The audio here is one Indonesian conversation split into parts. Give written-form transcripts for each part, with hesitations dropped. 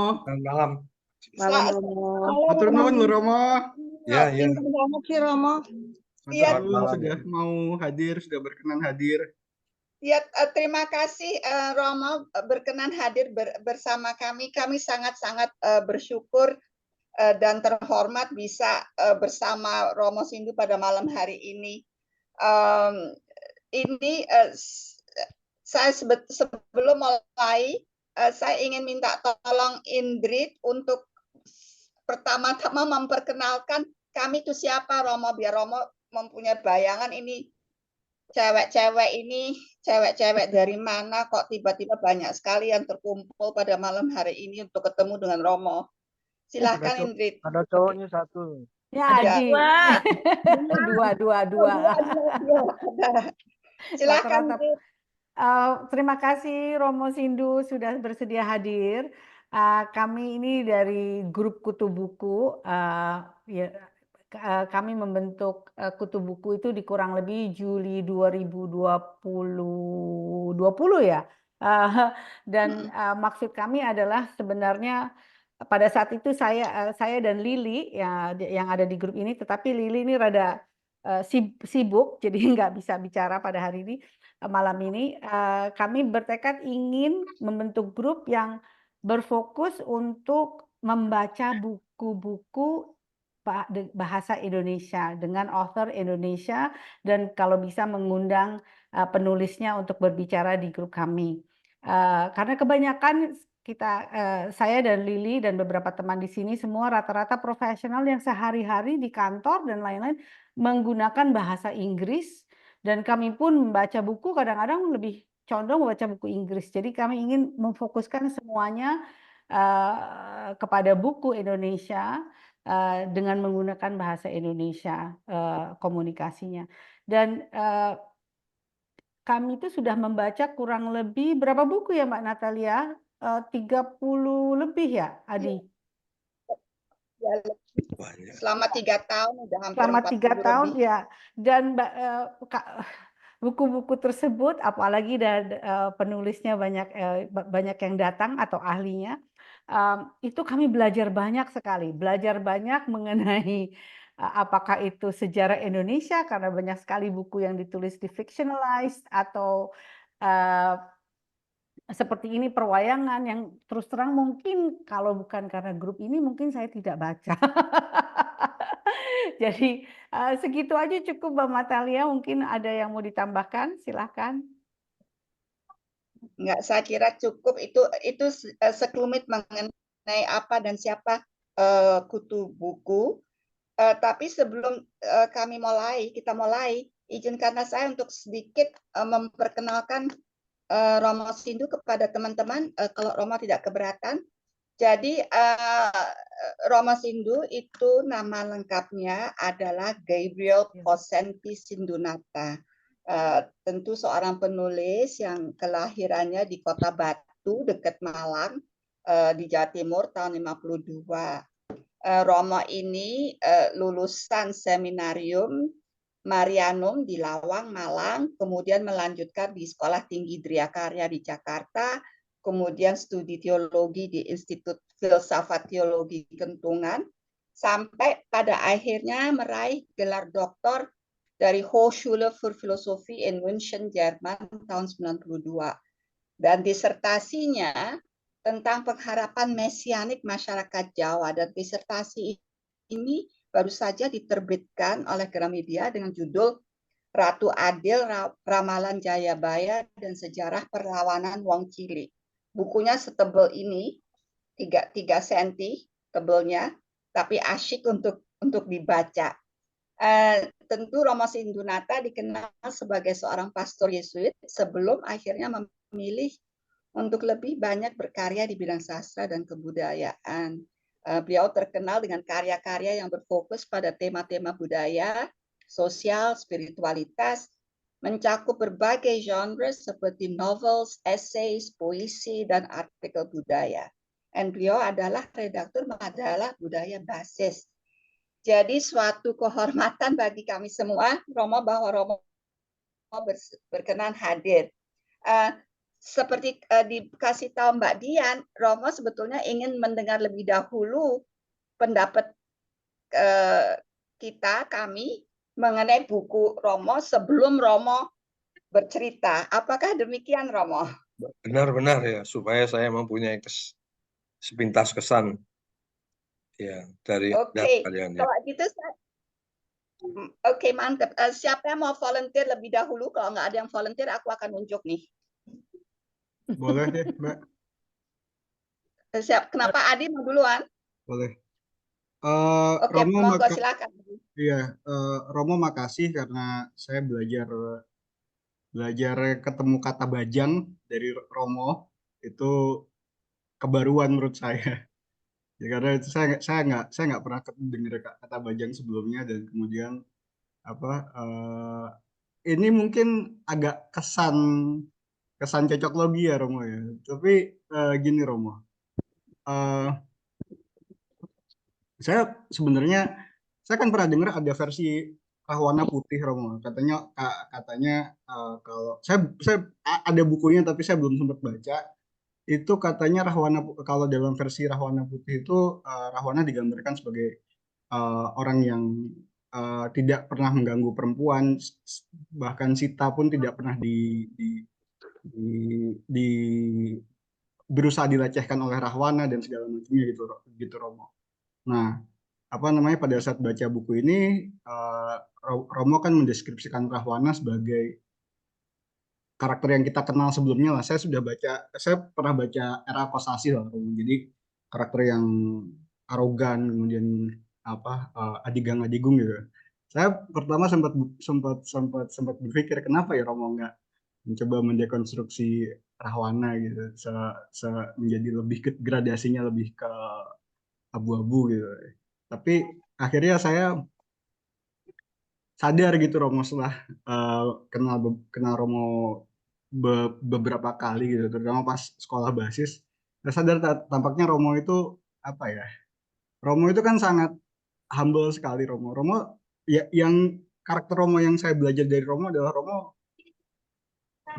Selamat malam. Malam Selamat Romo. Matur nuwun lho Romo. Ya, ya. Pinter banget sih Romo. Matur Iya, Selamat nuwun malam. sudah mau hadir, sudah berkenan hadir. ya, terima kasih Romo berkenan hadir bersama kami. Kami sangat-sangat bersyukur dan terhormat bisa bersama Romo Sindu pada malam hari ini. Em, ini saya sebelum mulai, saya ingin minta tolong Indrit untuk pertama-tama memperkenalkan kami itu siapa, Romo, biar Romo mempunyai bayangan ini cewek-cewek dari mana kok tiba-tiba banyak sekali yang terkumpul pada malam hari ini untuk ketemu dengan Romo. Silahkan Indrit. Ada cowoknya satu. Ya, Ada. Adi. Dua. Silahkan Rata-rata. Indrit. Terima kasih Romo Sindu sudah bersedia hadir. Kami ini dari grup Kutu Buku. Kami membentuk Kutu Buku itu di kurang lebih Juli 2020 ya. Dan maksud kami adalah sebenarnya pada saat itu saya dan Lili ya, yang ada di grup ini, tetapi Lili ini rada sibuk, jadi nggak bisa bicara pada hari ini. Malam ini kami bertekad ingin membentuk grup yang berfokus untuk membaca buku-buku bahasa Indonesia dengan author Indonesia, dan kalau bisa mengundang penulisnya untuk berbicara di grup kami. Karena kebanyakan saya dan Lili dan beberapa teman di sini semua rata-rata profesional yang sehari-hari di kantor dan lain-lain menggunakan bahasa Inggris. Dan kami pun membaca buku kadang-kadang lebih condong membaca buku Inggris. Jadi kami ingin memfokuskan semuanya kepada buku Indonesia dengan menggunakan bahasa Indonesia komunikasinya. Dan kami itu sudah membaca kurang lebih berapa buku ya Mbak Natalia? 30 lebih ya, Adi? Ya, selama 3 tahun udah hampir Selama 3 tahun lebih. ya. Dan buku-buku tersebut, apalagi penulisnya banyak yang datang atau ahlinya, itu kami belajar banyak sekali, belajar banyak mengenai apakah itu sejarah Indonesia karena banyak sekali buku yang ditulis di fictionalized, atau seperti ini perwayangan yang terus terang mungkin kalau bukan karena grup ini mungkin saya tidak baca. Jadi segitu aja cukup Mbak Natalia, mungkin ada yang mau ditambahkan, silahkan. Enggak, saya kira cukup itu sekelumit mengenai apa dan siapa Kutu Buku. Tapi sebelum kita mulai, izinkanlah saya untuk sedikit memperkenalkan Romo Sindu kepada teman-teman kalau Romo tidak keberatan. Jadi Romo Sindu itu nama lengkapnya adalah Gabriel Possenti Sindunata. Tentu seorang penulis yang kelahirannya di Kota Batu dekat Malang di Jawa Timur tahun 52. Romo ini lulusan seminarium Marianum di Lawang, Malang, kemudian melanjutkan di Sekolah Tinggi Driakarya di Jakarta, kemudian studi teologi di Institut Filsafat Teologi Kentungan, sampai pada akhirnya meraih gelar doktor dari Hochschule für Philosophie in München, Jerman tahun 92. Dan disertasinya tentang pengharapan mesianik masyarakat Jawa, dan disertasi ini baru saja diterbitkan oleh Gramedia dengan judul Ratu Adil, Ramalan Jayabaya dan Sejarah Perlawanan Wong Cili. Bukunya setebal ini, 3 cm tebelnya, tapi asyik untuk dibaca. Tentu Romo Sindunata dikenal sebagai seorang pastor Yesuit sebelum akhirnya memilih untuk lebih banyak berkarya di bidang sastra dan kebudayaan. Beliau terkenal dengan karya-karya yang berfokus pada tema-tema budaya, sosial, spiritualitas, mencakup berbagai genre seperti novels, essays, puisi, dan artikel budaya. Dan beliau adalah redaktur majalah Budaya Basis. Jadi suatu kehormatan bagi kami semua, Romo, bahwa Romo berkenan hadir. seperti dikasih tahu Mbak Dian, Romo sebetulnya ingin mendengar lebih dahulu pendapat kami mengenai buku Romo sebelum Romo bercerita. Apakah demikian, Romo? Benar-benar ya, supaya saya mempunyai sepintas kesan ya dari Oke, kalian ya. kalau gitu oke, mantap. Siapa yang mau volunteer lebih dahulu? Kalau nggak ada yang volunteer, aku akan unjuk nih. Boleh deh, Mbak. Siap. Kenapa Adi mau duluan? Boleh. Oke, Romo, monggo silakan. iya, Romo makasih karena saya belajar ketemu kata bajang dari Romo itu kebaruan menurut saya. Ya, karena itu saya nggak pernah dengar kata bajang sebelumnya, dan kemudian apa ini mungkin agak kesan cocok logi ya Romo ya. Tapi gini Romo, eh, saya sebenarnya saya kan pernah dengar ada versi Rahwana Putih Romo. Katanya kalau ada bukunya tapi saya belum sempat baca. Itu katanya kalau dalam versi Rahwana Putih itu Rahwana digambarkan sebagai orang yang tidak pernah mengganggu perempuan, bahkan Sita pun tidak pernah di berusaha dilecehkan oleh Rahwana dan segala macamnya gitu Romo. Nah, apa namanya, pada saat baca buku ini Romo kan mendeskripsikan Rahwana sebagai karakter yang kita kenal sebelumnya lah. Saya pernah baca Era Kosasi lah Romo. Jadi karakter yang arogan, kemudian adigang-adigung gitu. Saya pertama sempat berpikir kenapa ya Romo nggak mencoba mendekonstruksi Rahwana gitu, menjadi lebih ke gradasinya lebih ke abu-abu gitu. Tapi akhirnya saya sadar gitu Romo setelah kenal Romo beberapa kali gitu, terutama pas sekolah basis. Saya sadar tampaknya Romo itu apa ya? Romo itu kan sangat humble sekali Romo. Romo ya, yang karakter Romo yang saya belajar dari Romo adalah Romo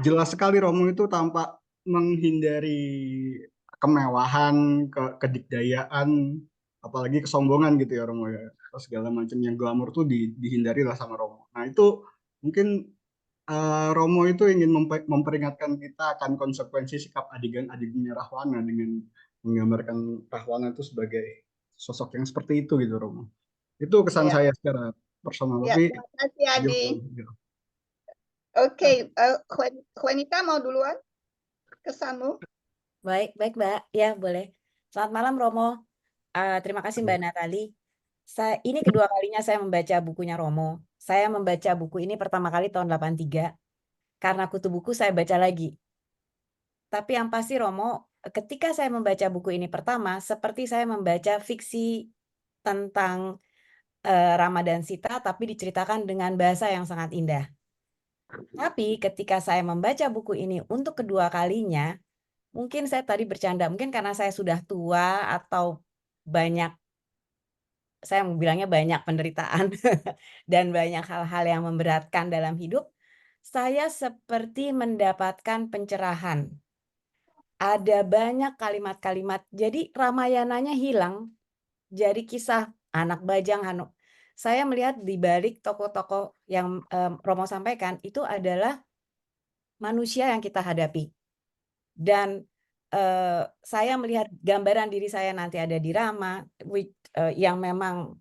jelas sekali Romo itu tampak menghindari kemewahan, kedikdayaan, apalagi kesombongan gitu ya Romo ya. Terus segala macam yang glamor tuh dihindari lah sama Romo. Nah itu mungkin Romo itu ingin memperingatkan kita akan konsekuensi sikap adigan-adigannya Rahwana dengan menggambarkan Rahwana itu sebagai sosok yang seperti itu gitu Romo. Itu kesan Ya, saya secara personal. ya, Tapi terima kasih Adi. gitu. Oke, Juanita mau duluan kesanmu? Baik, Mbak. Ya, boleh. Selamat malam, Romo. Terima kasih, Mbak Natali. Ini kedua kalinya saya membaca bukunya Romo. Saya membaca buku ini pertama kali tahun 83. Karena kutu buku saya baca lagi. Tapi yang pasti, Romo, ketika saya membaca buku ini pertama, seperti saya membaca fiksi tentang Rama dan Sita, tapi diceritakan dengan bahasa yang sangat indah. Tapi ketika saya membaca buku ini untuk kedua kalinya, mungkin saya tadi bercanda, mungkin karena saya sudah tua atau banyak, saya bilangnya banyak penderitaan dan banyak hal-hal yang memberatkan dalam hidup, saya seperti mendapatkan pencerahan. Ada banyak kalimat-kalimat, jadi Ramayananya hilang, jadi kisah anak bajang, saya melihat di balik tokoh-tokoh yang Romo sampaikan, itu adalah manusia yang kita hadapi. Dan saya melihat gambaran diri saya nanti ada di Rama, yang memang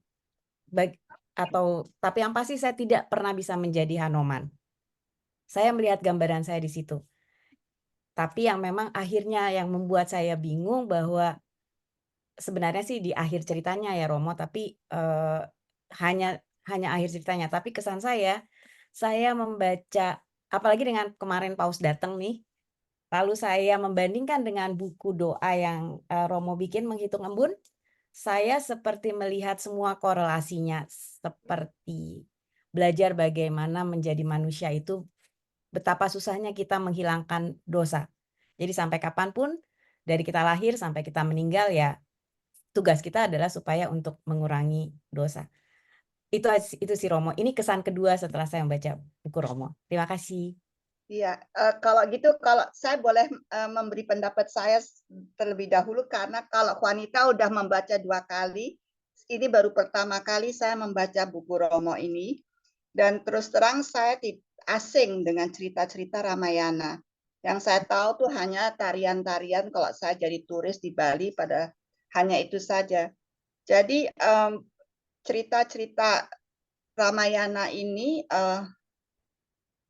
tapi yang pasti saya tidak pernah bisa menjadi Hanoman. Saya melihat gambaran saya di situ. Tapi yang memang akhirnya yang membuat saya bingung bahwa sebenarnya sih di akhir ceritanya ya Romo, tapi hanya akhir ceritanya. Tapi kesan saya membaca, apalagi dengan kemarin Paus datang nih, lalu saya membandingkan dengan buku doa yang Romo bikin, Menghitung Embun, saya seperti melihat semua korelasinya, seperti belajar bagaimana menjadi manusia itu, betapa susahnya kita menghilangkan dosa. Jadi sampai kapanpun, dari kita lahir sampai kita meninggal, ya tugas kita adalah supaya untuk mengurangi dosa. Itu sih Romo. Ini kesan kedua setelah saya membaca buku Romo. Terima kasih. Iya, kalau gitu, kalau saya boleh memberi pendapat saya terlebih dahulu, karena kalau Juanita udah membaca 2 kali, ini baru pertama kali saya membaca buku Romo ini, dan terus terang saya asing dengan cerita-cerita Ramayana. Yang saya tahu tuh hanya tarian-tarian kalau saya jadi turis di Bali, pada hanya itu saja. Jadi cerita-cerita Ramayana ini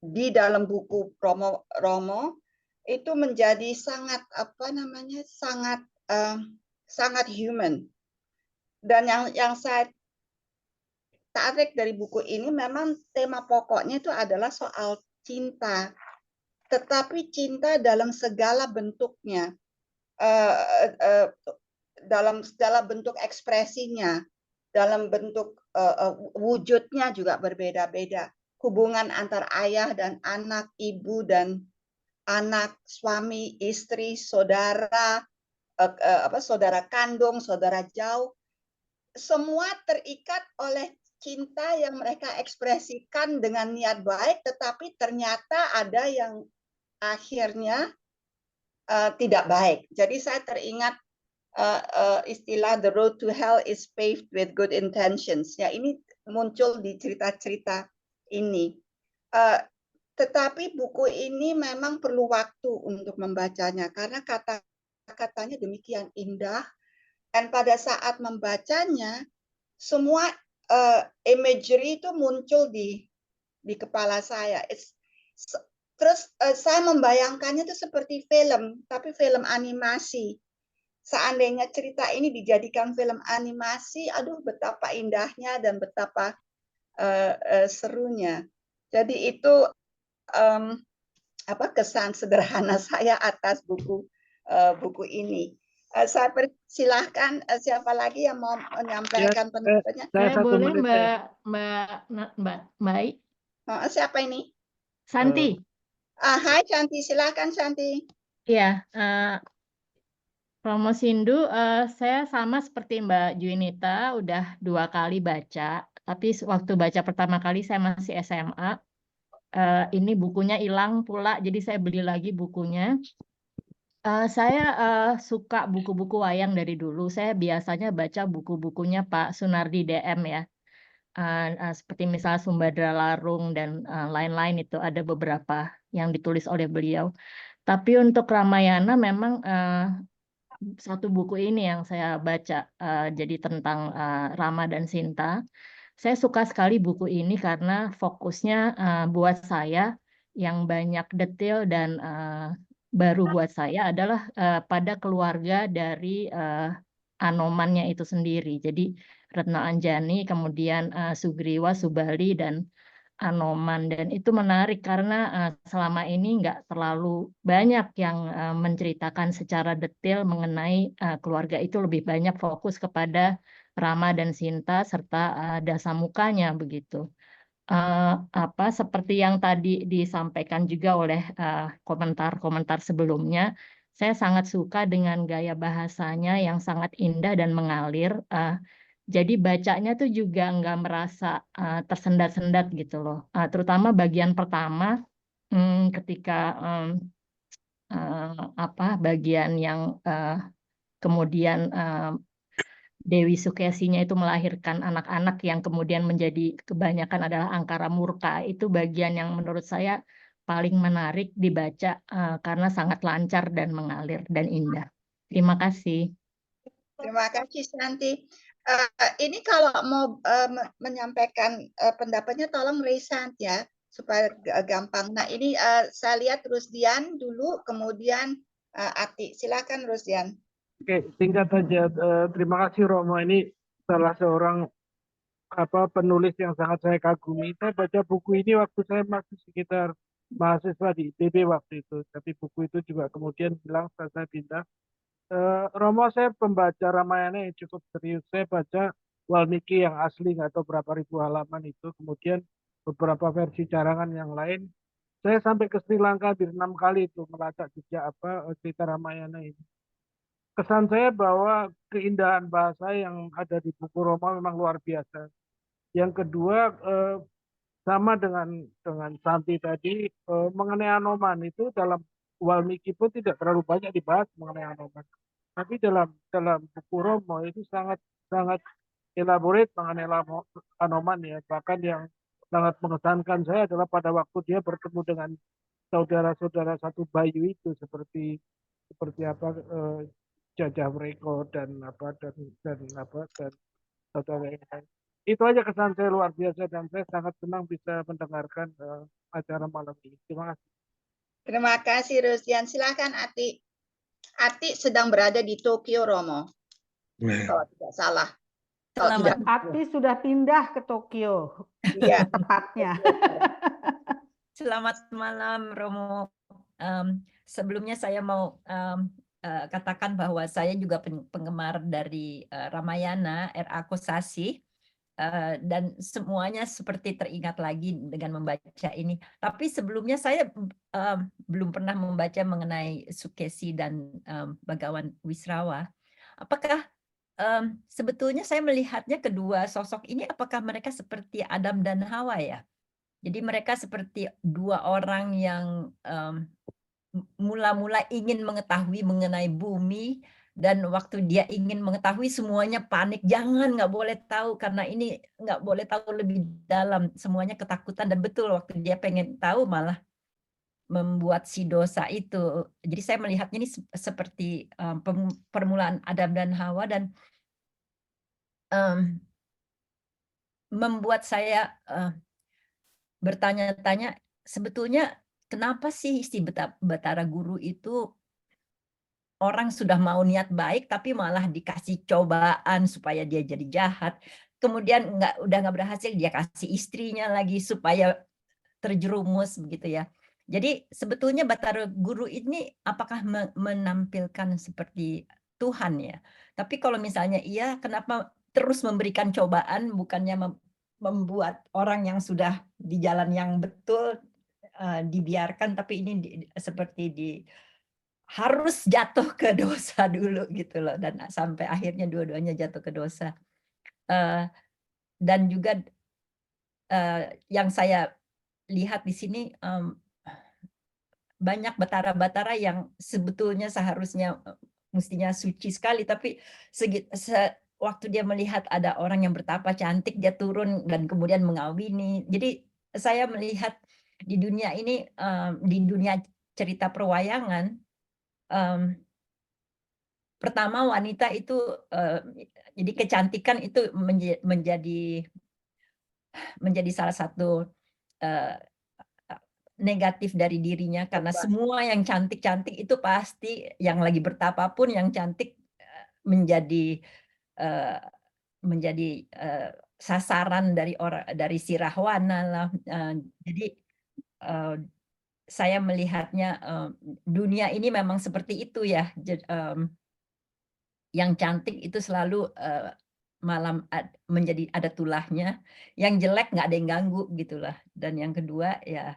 di dalam buku Romo itu menjadi sangat sangat human. Dan yang saya tarik dari buku ini, memang tema pokoknya itu adalah soal cinta, tetapi cinta dalam segala bentuknya, dalam segala bentuk ekspresinya, dalam bentuk wujudnya juga berbeda-beda. Hubungan antar ayah dan anak, ibu dan anak, suami, istri, saudara, saudara kandung, saudara jauh, semua terikat oleh cinta yang mereka ekspresikan dengan niat baik, tetapi ternyata ada yang akhirnya tidak baik. Jadi saya teringat istilah the road to hell is paved with good intentions. Ya, ini muncul di cerita-cerita ini. Tetapi buku ini memang perlu waktu untuk membacanya, karena kata-katanya demikian indah, dan pada saat membacanya semua imagery itu muncul di kepala saya. Terus saya membayangkannya itu seperti film, tapi film animasi. Seandainya cerita ini dijadikan film animasi, aduh betapa indahnya dan betapa serunya. Jadi itu kesan sederhana saya atas buku ini. Saya persilahkan siapa lagi yang mau menyampaikan pendapatnya. Saya Saya boleh menit, Mbak I? Siapa ini? Santi. Hai Shanti, silahkan Shanti. Ya, Romo Sindu, saya sama seperti Mbak Juinita, udah 2 kali baca. Tapi waktu baca pertama kali saya masih SMA. Ini bukunya hilang pula, jadi saya beli lagi bukunya. Saya suka buku-buku wayang dari dulu. Saya biasanya baca buku-bukunya Pak Sunardi DM ya. Seperti misalnya Sumbadra Larung dan lain-lain, itu ada beberapa yang ditulis oleh beliau. Tapi untuk Ramayana memang satu buku ini yang saya baca, jadi tentang Rama dan Sinta. Saya suka sekali buku ini karena fokusnya buat saya yang banyak detail dan baru buat saya adalah pada keluarga dari Anomannya itu sendiri. Jadi Retno Anjani, kemudian Sugriwa, Subali, dan Anoman. Dan itu menarik karena selama ini nggak terlalu banyak yang menceritakan secara detail mengenai keluarga itu, lebih banyak fokus kepada Rama dan Sinta serta Dasamukanya begitu. Seperti yang tadi disampaikan juga oleh komentar-komentar sebelumnya, saya sangat suka dengan gaya bahasanya yang sangat indah dan mengalir. Jadi bacanya tuh juga nggak merasa tersendat-sendat gitu loh. Terutama bagian pertama, ketika bagian yang kemudian Dewi Sukesinya itu melahirkan anak-anak yang kemudian menjadi kebanyakan adalah angkara murka. Itu bagian yang menurut saya paling menarik dibaca karena sangat lancar dan mengalir dan indah. Terima kasih. Terima kasih Santi. Ini kalau mau menyampaikan pendapatnya, tolong raise hand ya, supaya gampang. Nah, ini saya lihat Rusdian dulu, kemudian Ati. Silakan Rusdian. Oke, singkat saja. Terima kasih Romo. Ini salah seorang penulis yang sangat saya kagumi. Saya baca buku ini waktu saya masih sekitar mahasiswa di ITB waktu itu. Tapi buku itu juga kemudian hilang setelah saya pindah. Romo, saya pembaca Ramayana yang cukup serius. Saya baca Walmiki yang asli, nggak tahu berapa ribu halaman itu. Kemudian beberapa versi carangan yang lain. Saya sampai ke Sri Lanka hampir 6 kali itu melacak jejak cerita Ramayana ini. Kesan saya bahwa keindahan bahasa yang ada di buku Romo memang luar biasa. Yang kedua, sama dengan Santi tadi, mengenai Anoman itu dalam Walmiki pun tidak terlalu banyak dibahas mengenai Anoman. Tapi dalam buku Romo itu sangat elaborate mengenai Anoman ya. Bahkan yang sangat mengesankan saya adalah pada waktu dia bertemu dengan saudara-saudara satu bayu itu seperti apa Jajah Wreko dan saudara yang lain. Itu aja kesan saya luar biasa dan saya sangat senang bisa mendengarkan acara malam ini. Terima kasih. Terima kasih Rusdian. Silakan Ati. Ati sedang berada di Tokyo, Romo. Nah, Kalau tidak salah. Kalau Selamat. tidak, Ati sudah pindah ke Tokyo, iya. tepatnya. Selamat malam, Romo. Sebelumnya saya mau katakan bahwa saya juga penggemar dari Ramayana, R.A. Kosasih. Dan semuanya seperti teringat lagi dengan membaca ini. Tapi sebelumnya saya belum pernah membaca mengenai Sukesi dan Bagawan Wisrawa. Apakah sebetulnya saya melihatnya kedua sosok ini, apakah mereka seperti Adam dan Hawa ya? Jadi mereka seperti dua orang yang mula-mula ingin mengetahui mengenai bumi, dan waktu dia ingin mengetahui semuanya panik, nggak boleh tahu karena ini nggak boleh tahu lebih dalam, semuanya ketakutan, dan betul waktu dia pengen tahu malah membuat si dosa itu. Jadi saya melihatnya ini seperti permulaan Adam dan Hawa, dan membuat saya bertanya-tanya sebetulnya kenapa sih si Batara Guru itu orang sudah mau niat baik tapi malah dikasih cobaan supaya dia jadi jahat. Kemudian udah nggak berhasil, dia kasih istrinya lagi supaya terjerumus begitu ya. Jadi sebetulnya Batara Guru ini apakah menampilkan seperti Tuhan ya? Tapi kalau misalnya iya, kenapa terus memberikan cobaan, bukannya membuat orang yang sudah di jalan yang betul dibiarkan, tapi ini seperti harus jatuh ke dosa dulu gitu loh, dan sampai akhirnya dua-duanya jatuh ke dosa. Dan juga yang saya lihat di sini banyak batara-batara yang sebetulnya seharusnya mestinya suci sekali, tapi waktu dia melihat ada orang yang bertapa cantik, dia turun dan kemudian mengawini. Jadi saya melihat di dunia ini, di dunia cerita perwayangan, pertama wanita itu jadi kecantikan itu menjadi salah satu negatif dari dirinya, karena semua yang cantik-cantik itu pasti yang lagi bertapa pun yang cantik menjadi sasaran dari si Rahwana lah. Jadi saya melihatnya dunia ini memang seperti itu ya. Yang cantik itu selalu malam menjadi ada tulahnya, yang jelek nggak ada yang ganggu gitulah. Dan yang kedua ya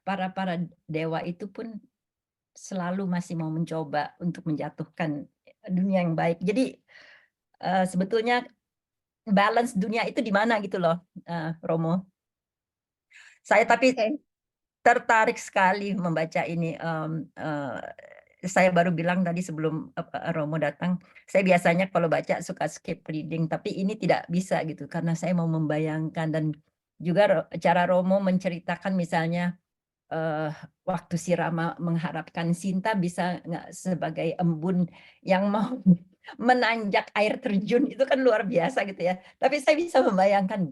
para dewa itu pun selalu masih mau mencoba untuk menjatuhkan dunia yang baik. Jadi sebetulnya balance dunia itu di mana gitu loh, Romo. Saya tapi tertarik sekali membaca ini. Saya baru bilang tadi sebelum Romo datang, saya biasanya kalau baca suka skip reading, tapi ini tidak bisa gitu karena saya mau membayangkan, dan juga cara Romo menceritakan misalnya waktu si Rama mengharapkan Sinta bisa nggak sebagai embun yang mau menanjak air terjun, itu kan luar biasa gitu ya. Tapi saya bisa membayangkan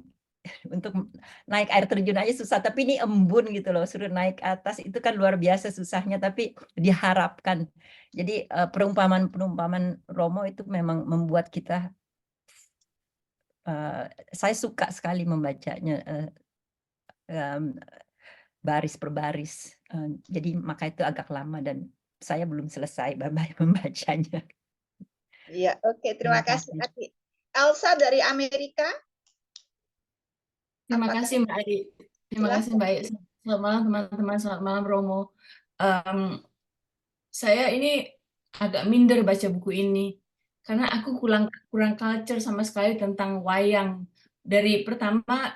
untuk naik air terjun aja susah, tapi ini embun gitu loh, suruh naik atas itu kan luar biasa susahnya, tapi diharapkan. Jadi perumpamaan Romo itu memang membuat kita, saya suka sekali membacanya baris per baris. Jadi maka itu agak lama dan saya belum selesai membacanya. Iya, oke, terima kasih Ati. Elsa dari Amerika. Terima kasih Mbak Adi. Terima kasih Mbak Adi. Selamat malam teman-teman, selamat malam Romo. Saya ini agak minder baca buku ini karena aku kurang culture sama sekali tentang wayang. dari pertama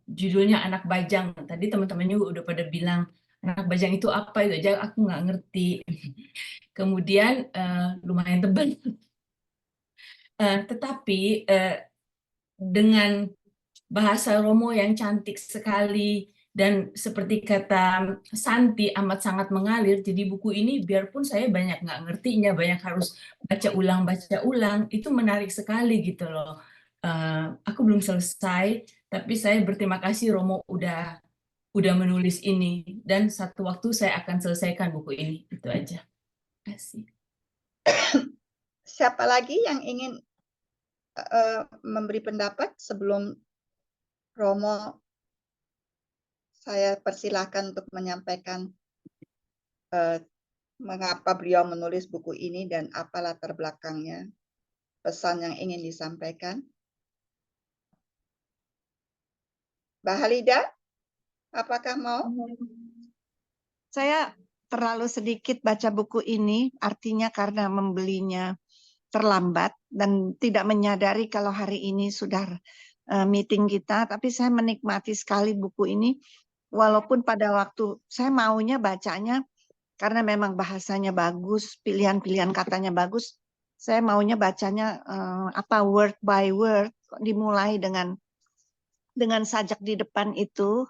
judulnya Anak Bajang. Tadi teman-teman juga udah pada bilang anak bajang itu apa itu aja aku nggak ngerti. Kemudian lumayan tebal. Tetapi dengan bahasa Romo yang cantik sekali dan seperti kata Santi amat sangat mengalir, jadi buku ini biarpun saya banyak nggak ngertinya, banyak harus baca ulang, itu menarik sekali gitu loh. Aku belum selesai, tapi saya berterima kasih Romo udah menulis ini, dan satu waktu saya akan selesaikan buku ini. Itu aja. Terima kasih. Siapa lagi yang ingin memberi pendapat sebelum Romo saya persilahkan untuk menyampaikan mengapa beliau menulis buku ini dan apa latar belakangnya, pesan yang ingin disampaikan. Mbak Halida, apakah mau? Saya terlalu sedikit baca buku ini, artinya karena membelinya terlambat dan tidak menyadari kalau hari ini sudah meeting kita, tapi saya menikmati sekali buku ini, walaupun pada waktu saya maunya bacanya karena memang bahasanya bagus, pilihan-pilihan katanya bagus, saya maunya bacanya word by word, dimulai dengan sajak di depan itu,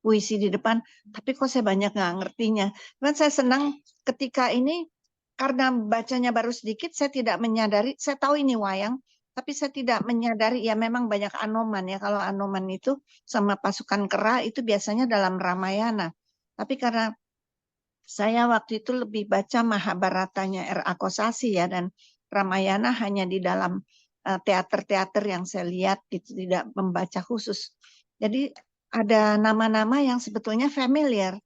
puisi di depan, tapi kok saya banyak nggak ngertinya. Cuman saya senang ketika ini, karena bacanya baru sedikit, saya tidak menyadari, saya tahu ini wayang, tapi saya tidak menyadari, ya memang banyak anoman ya, kalau anoman itu sama pasukan kera itu biasanya dalam Ramayana. Tapi karena saya waktu itu lebih baca Mahabharatanya R.A. Kosasi ya, dan Ramayana hanya di dalam teater-teater yang saya lihat, itu tidak membaca khusus. Jadi ada nama-nama yang sebetulnya familiar.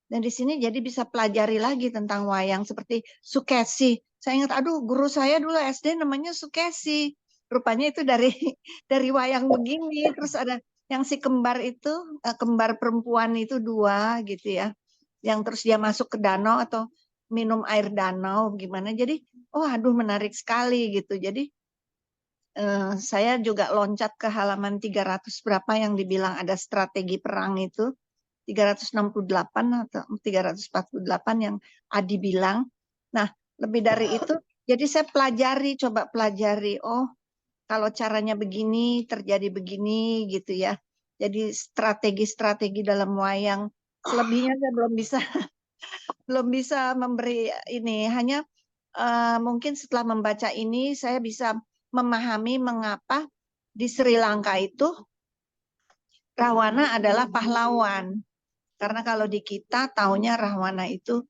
Dan di sini jadi bisa pelajari lagi tentang wayang seperti Sukesi. Saya ingat, aduh guru saya dulu SD namanya Sukesi. Rupanya itu dari wayang begini. Terus ada yang si kembar itu, kembar perempuan itu 2 gitu ya. Yang terus dia masuk ke danau atau minum air danau gimana. Jadi, oh aduh menarik sekali gitu. Jadi saya juga loncat ke halaman 300 berapa yang dibilang ada strategi perang itu, 368 atau 348 yang Adi bilang. Nah, lebih dari itu, jadi saya coba pelajari, oh kalau caranya begini, terjadi begini gitu ya. Jadi strategi-strategi dalam wayang, selebihnya saya belum bisa memberi ini, hanya mungkin setelah membaca ini saya bisa memahami mengapa di Sri Lanka itu Rahwana adalah pahlawan. Karena kalau di kita taunya Rahwana itu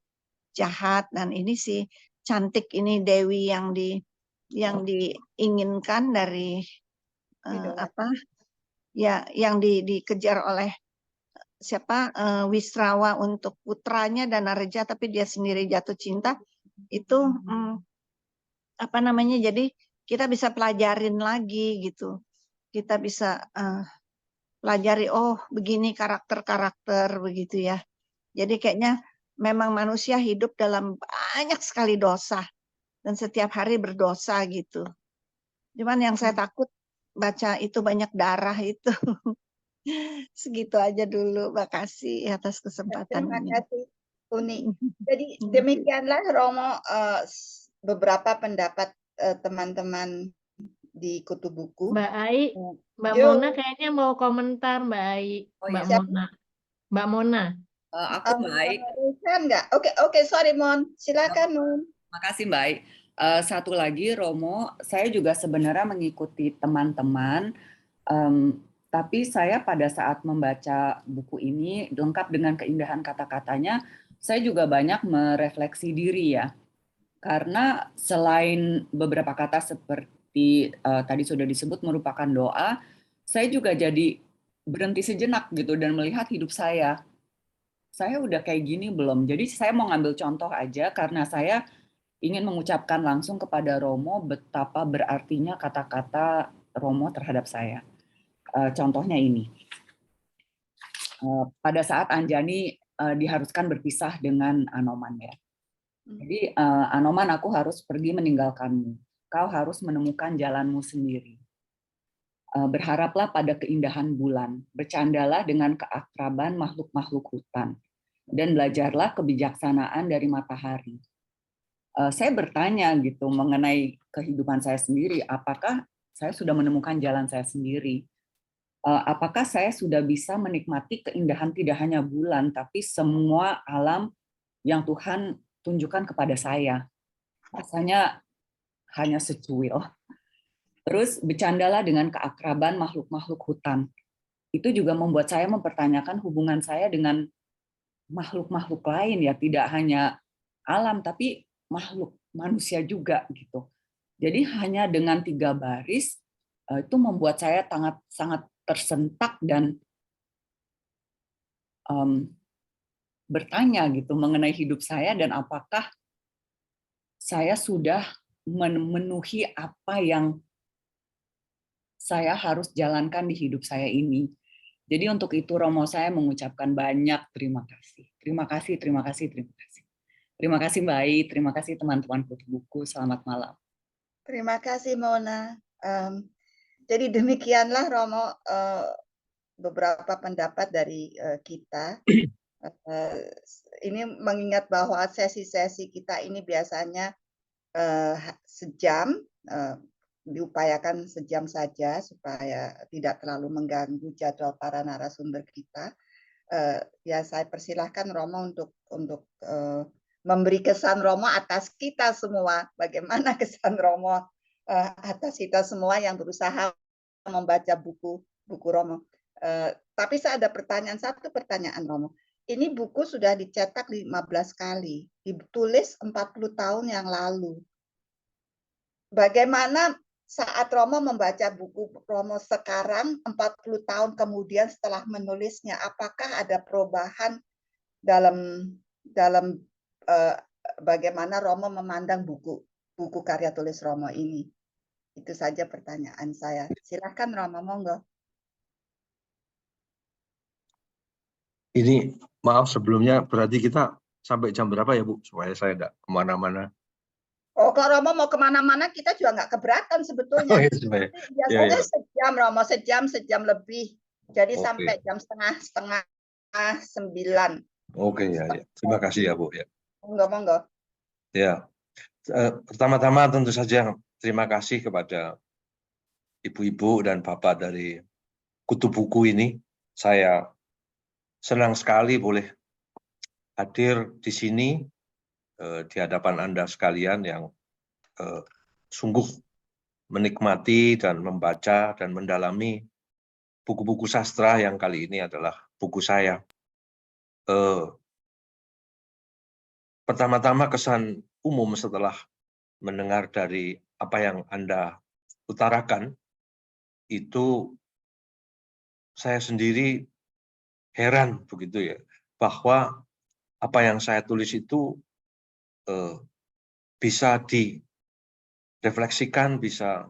jahat, dan ini si cantik ini Dewi yang diinginkan dari yang dikejar oleh siapa Wisrawa untuk putranya Danareja, tapi dia sendiri jatuh cinta. Itu jadi kita bisa pelajarin lagi gitu, kita bisa pelajari, oh begini karakter-karakter begitu ya. Jadi kayaknya memang manusia hidup dalam banyak sekali dosa dan setiap hari berdosa gitu. Cuman yang saya takut baca itu banyak darah itu. Segitu aja dulu. Makasih atas kesempatan Terima ini. kasih, Uni. Jadi demikianlah Romo beberapa pendapat teman-teman di Kutu Buku. Mbak Ai, Mbak Yo. Mona kayaknya mau komentar, Mbak Ai. Oh, Mbak iya. Mona. Mbak Mona. Aku baik. Enggak? Oke, sorry Mon. Silakan Mon. Makasih Mbak Ai. Satu lagi Romo, saya juga sebenarnya mengikuti teman-teman, tapi saya pada saat membaca buku ini lengkap dengan keindahan kata-katanya, saya juga banyak merefleksi diri ya. Karena selain beberapa kata seperti tadi sudah disebut merupakan doa, saya juga jadi berhenti sejenak gitu dan melihat hidup saya. Saya udah kayak gini belum? Jadi saya mau ngambil contoh aja karena saya ingin mengucapkan langsung kepada Romo betapa berartinya kata-kata Romo terhadap saya. Contohnya ini. Pada saat Anjani diharuskan berpisah dengan Anoman ya. Jadi Anoman, aku harus pergi meninggalkanmu. Kau harus menemukan jalanmu sendiri. Berharaplah pada keindahan bulan, bercandalah dengan keakraban makhluk-makhluk hutan, dan belajarlah kebijaksanaan dari matahari. Saya bertanya gitu mengenai kehidupan saya sendiri, apakah saya sudah menemukan jalan saya sendiri? Apakah saya sudah bisa menikmati keindahan tidak hanya bulan, tapi semua alam yang Tuhan tunjukkan kepada saya? Rasanya hanya secuil. Terus bercandalah dengan keakraban makhluk-makhluk hutan. Itu juga membuat saya mempertanyakan hubungan saya dengan makhluk-makhluk lain, ya, tidak hanya alam tapi makhluk manusia juga gitu. Jadi hanya dengan 3 baris itu membuat saya sangat tersentak dan bertanya gitu mengenai hidup saya dan apakah saya sudah memenuhi apa yang saya harus jalankan di hidup saya ini. Jadi untuk itu Romo, saya mengucapkan banyak terima kasih. Terima kasih, terima kasih, terima kasih. Terima kasih Mbak Ai, terima kasih teman-teman Kutu Buku, selamat malam. Terima kasih Mona. Jadi demikianlah Romo beberapa pendapat dari kita. Ini mengingat bahwa sesi-sesi kita ini biasanya sejam, diupayakan sejam saja supaya tidak terlalu mengganggu jadwal para narasumber kita. Ya saya persilahkan Romo untuk memberi kesan Romo atas kita semua. Bagaimana kesan Romo atas kita semua yang berusaha membaca buku Romo. Tapi saya ada satu pertanyaan Romo. Ini buku sudah dicetak 15 kali, ditulis 40 tahun yang lalu. Bagaimana saat Romo membaca buku Romo sekarang 40 tahun kemudian setelah menulisnya, apakah ada perubahan dalam bagaimana Romo memandang buku karya tulis Romo ini? Itu saja pertanyaan saya. Silakan Romo, monggo. Ini maaf sebelumnya, berarti kita sampai jam berapa ya Bu? Supaya saya tidak kemana-mana. Oh, kalau Romo mau kemana-mana kita juga nggak keberatan sebetulnya. Oh, iya, Biasanya sejam Romo, sejam lebih. Jadi sampai jam setengah 9. Oke, ya. Terima kasih ya Bu. Ya. Monggo. Ya, pertama-tama tentu saja terima kasih kepada ibu-ibu dan bapak dari Kutu Buku ini. Saya senang sekali boleh hadir di sini di hadapan Anda sekalian yang sungguh menikmati dan membaca dan mendalami buku-buku sastra yang kali ini adalah buku saya. Pertama-tama kesan umum setelah mendengar dari apa yang Anda utarakan, itu saya sendiri heran begitu ya, bahwa apa yang saya tulis itu bisa direfleksikan, bisa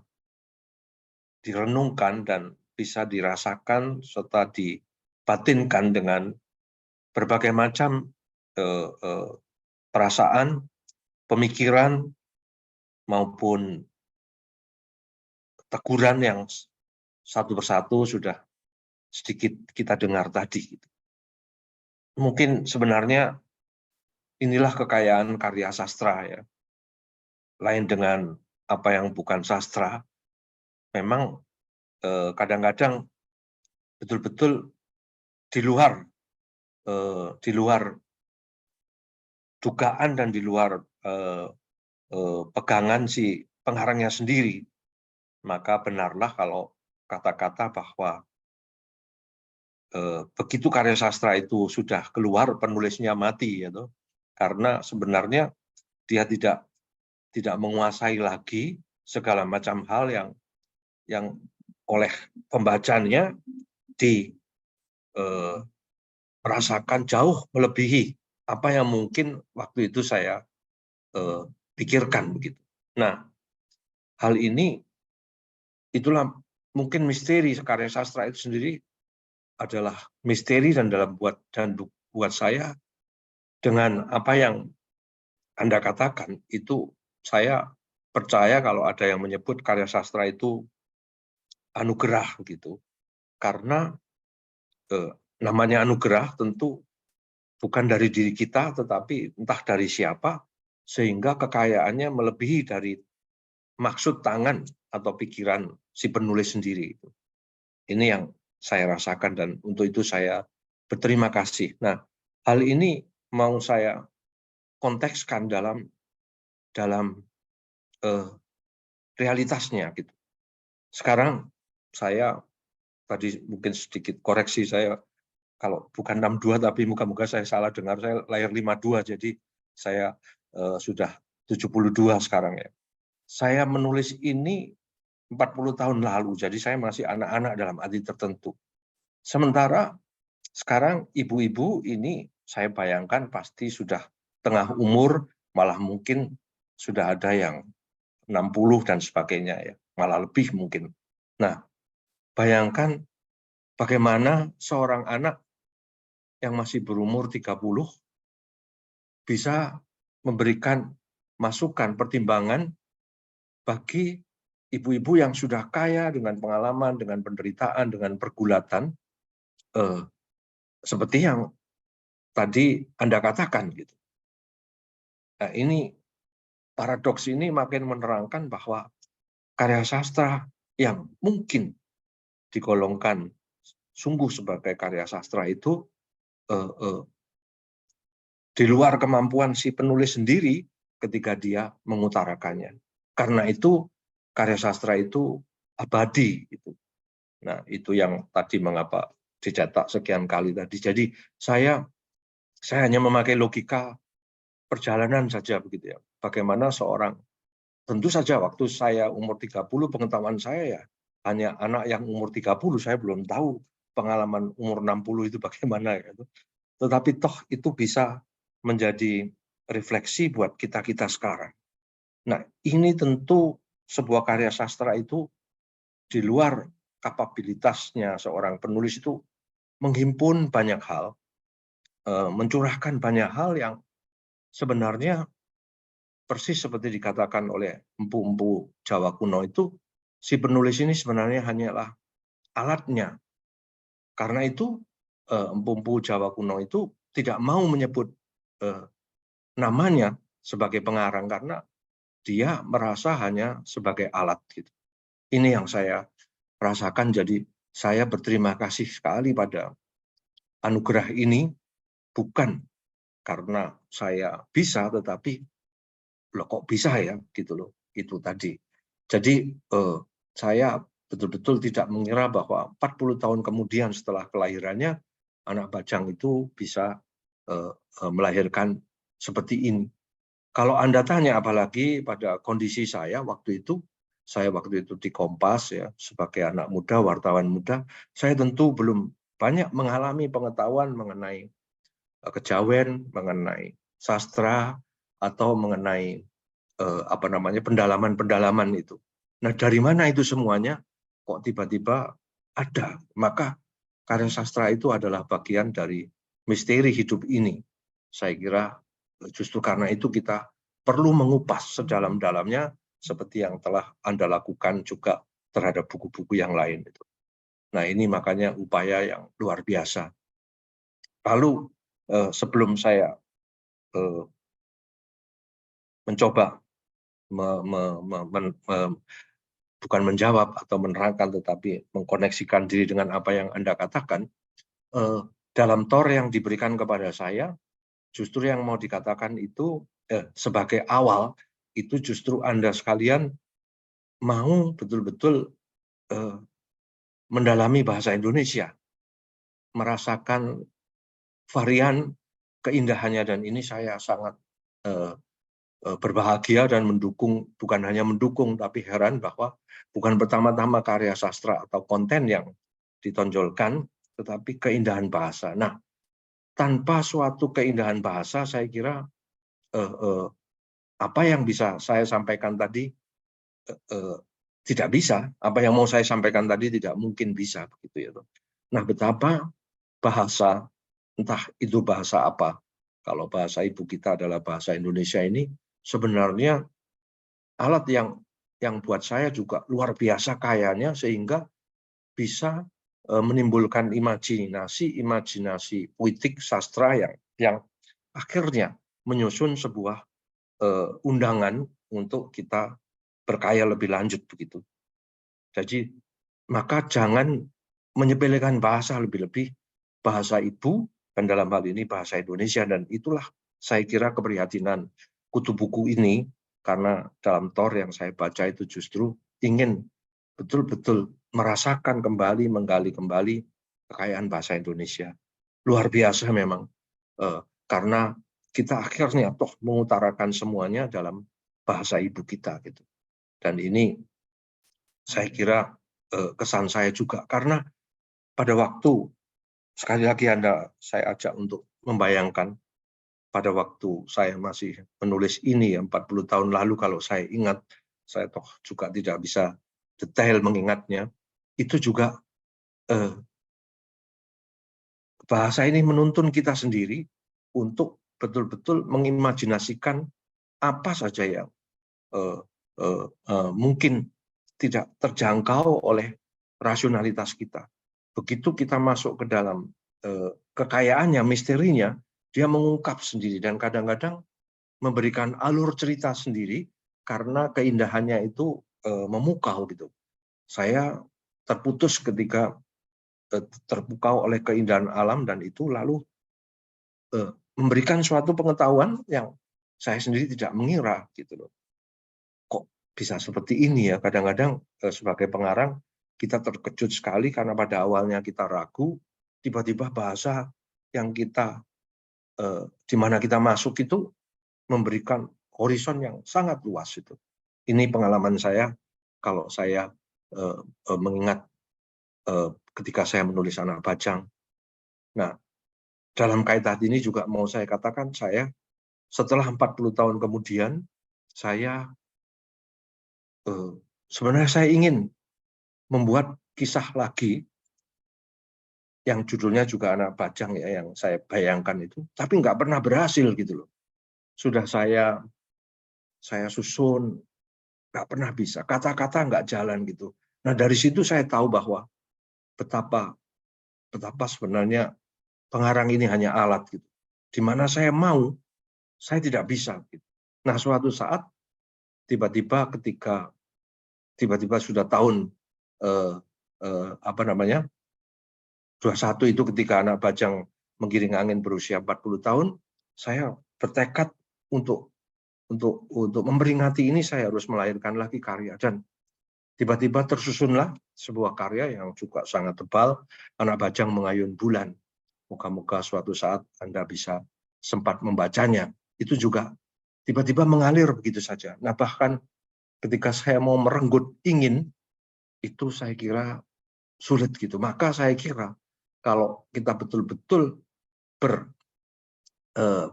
direnungkan, dan bisa dirasakan serta dibatinkan dengan berbagai macam perasaan, pemikiran, maupun teguran yang satu persatu sudah sedikit kita dengar tadi. Mungkin sebenarnya inilah kekayaan karya sastra ya. Lain dengan apa yang bukan sastra, memang kadang-kadang betul-betul di luar dugaan dan di luar pegangan si pengarangnya sendiri. Maka benarlah kalau kata-kata bahwa begitu karya sastra itu sudah keluar, penulisnya mati, gitu. Karena sebenarnya dia tidak menguasai lagi segala macam hal yang oleh pembacanya merasakan jauh melebihi apa yang mungkin waktu itu saya pikirkan begitu. Nah, hal ini itulah mungkin misteri karya sastra itu sendiri adalah misteri, dan buat saya dengan apa yang Anda katakan itu, saya percaya kalau ada yang menyebut karya sastra itu anugerah gitu. Karena namanya anugerah tentu bukan dari diri kita, tetapi entah dari siapa, sehingga kekayaannya melebihi dari maksud tangan atau pikiran si penulis sendiri. Ini yang saya rasakan dan untuk itu saya berterima kasih. Nah, hal ini mau saya kontekskan dalam realitasnya gitu. Sekarang saya tadi mungkin sedikit koreksi, saya kalau bukan 62 tapi muka-muka saya salah dengar, saya lahir 52 jadi saya sudah 72 sekarang ya. Saya menulis ini 40 tahun lalu, jadi saya masih anak-anak dalam arti tertentu. Sementara sekarang ibu-ibu ini saya bayangkan pasti sudah tengah umur, malah mungkin sudah ada yang 60 dan sebagainya ya, malah lebih mungkin. Nah, bayangkan bagaimana seorang anak yang masih berumur 30 bisa memberikan masukan, pertimbangan bagi ibu-ibu yang sudah kaya dengan pengalaman, dengan penderitaan, dengan pergulatan, seperti yang tadi Anda katakan gitu. Nah, ini paradoks ini makin menerangkan bahwa karya sastra yang mungkin digolongkan sungguh sebagai karya sastra itu di luar kemampuan si penulis sendiri ketika dia mengutarakannya. Karena itu karya sastra itu abadi. Gitu. Nah, itu yang tadi mengapa dicetak sekian kali tadi. Jadi saya hanya memakai logika perjalanan saja begitu ya. Bagaimana seorang, tentu saja waktu saya umur 30 pengetahuan saya ya hanya anak yang umur 30, saya belum tahu pengalaman umur 60 itu bagaimana gitu. Tetapi toh itu bisa menjadi refleksi buat kita-kita sekarang. Nah, ini tentu sebuah karya sastra itu di luar kapabilitasnya seorang penulis itu menghimpun banyak hal, mencurahkan banyak hal yang sebenarnya persis seperti dikatakan oleh empu-empu Jawa kuno itu, si penulis ini sebenarnya hanyalah alatnya. Karena itu empu-empu Jawa kuno itu tidak mau menyebut namanya sebagai pengarang karena dia merasa hanya sebagai alat gitu. Ini yang saya rasakan, jadi saya berterima kasih sekali pada anugerah ini, bukan karena saya bisa, tetapi loh kok bisa ya gitu loh, itu tadi. Jadi saya betul-betul tidak mengira bahwa 40 tahun kemudian setelah kelahirannya anak Bajang itu bisa melahirkan seperti ini. Kalau Anda tanya apalagi pada kondisi saya waktu itu di Kompas ya sebagai anak muda, wartawan muda, saya tentu belum banyak mengalami pengetahuan mengenai kejawen, mengenai sastra atau mengenai pendalaman-pendalaman itu. Nah, dari mana itu semuanya kok tiba-tiba ada? Maka karya sastra itu adalah bagian dari misteri hidup ini. Saya kira justru karena itu kita perlu mengupas sedalam-dalamnya seperti yang telah Anda lakukan juga terhadap buku-buku yang lain. Nah, ini makanya upaya yang luar biasa. Lalu sebelum saya mencoba bukan menjawab atau menerangkan, tetapi mengkoneksikan diri dengan apa yang Anda katakan, dalam tor yang diberikan kepada saya, justru yang mau dikatakan itu sebagai awal, itu justru Anda sekalian mau betul-betul mendalami bahasa Indonesia, merasakan varian keindahannya, dan ini saya sangat berbahagia dan mendukung, bukan hanya mendukung, tapi heran bahwa bukan pertama-tama karya sastra atau konten yang ditonjolkan, tetapi keindahan bahasa. Nah, tanpa suatu keindahan bahasa, saya kira apa yang bisa saya sampaikan tadi tidak bisa, apa yang mau saya sampaikan tadi tidak mungkin bisa, begitu ya. Nah, betapa bahasa, entah itu bahasa apa, kalau bahasa ibu kita adalah bahasa Indonesia ini, sebenarnya alat yang buat saya juga luar biasa kayanya, sehingga bisa menimbulkan imajinasi puitik sastra yang akhirnya menyusun sebuah undangan untuk kita berkarya lebih lanjut begitu. Jadi maka jangan menyepelekan bahasa, lebih-lebih bahasa ibu, dan dalam hal ini bahasa Indonesia. Dan itulah saya kira keprihatinan Kutu Buku ini, karena dalam TOR yang saya baca itu justru ingin betul-betul merasakan kembali, menggali kembali kekayaan bahasa Indonesia. Luar biasa memang, karena kita akhirnya toh mengutarakan semuanya dalam bahasa ibu kita gitu. Dan ini saya kira kesan saya juga, karena pada waktu, sekali lagi saya ajak untuk membayangkan, pada waktu saya masih menulis ini 40 tahun lalu, kalau saya ingat, saya toh juga tidak bisa detail mengingatnya, itu juga bahasa ini menuntun kita sendiri untuk betul-betul mengimajinasikan apa saja yang mungkin tidak terjangkau oleh rasionalitas kita. Begitu kita masuk ke dalam kekayaannya, misterinya, dia mengungkap sendiri dan kadang-kadang memberikan alur cerita sendiri karena keindahannya itu memukau gitu. Saya terputus ketika terpukau oleh keindahan alam, dan itu lalu memberikan suatu pengetahuan yang saya sendiri tidak mengira gitu loh. Kok bisa seperti ini ya? Kadang-kadang sebagai pengarang kita terkejut sekali karena pada awalnya kita ragu, tiba-tiba bahasa yang kita di mana kita masuk itu memberikan horizon yang sangat luas itu. Ini pengalaman saya kalau saya mengingat ketika saya menulis Anak Bajang. Nah, dalam kaitan ini juga mau saya katakan, saya setelah 40 tahun kemudian, saya sebenarnya saya ingin membuat kisah lagi yang judulnya juga Anak Bajang ya, yang saya bayangkan itu, tapi nggak pernah berhasil gitu loh. Sudah saya susun, nggak pernah bisa, kata-kata nggak jalan gitu. Nah, dari situ saya tahu bahwa betapa sebenarnya pengarang ini hanya alat gitu. Di mana saya mau, saya tidak bisa gitu. Nah, suatu saat tiba-tiba sudah tahun 21 itu, ketika Anak Bajang Menggiring Angin berusia 40 tahun, saya bertekad untuk memperingati ini, saya harus melahirkan lagi karya. Dan tiba-tiba tersusunlah sebuah karya yang juga sangat tebal, Anak Bajang Mengayun Bulan. Moga-moga suatu saat Anda bisa sempat membacanya. Itu juga tiba-tiba mengalir begitu saja. Nah, bahkan ketika saya mau merenggut ingin, itu saya kira sulit gitu. Maka saya kira kalau kita betul-betul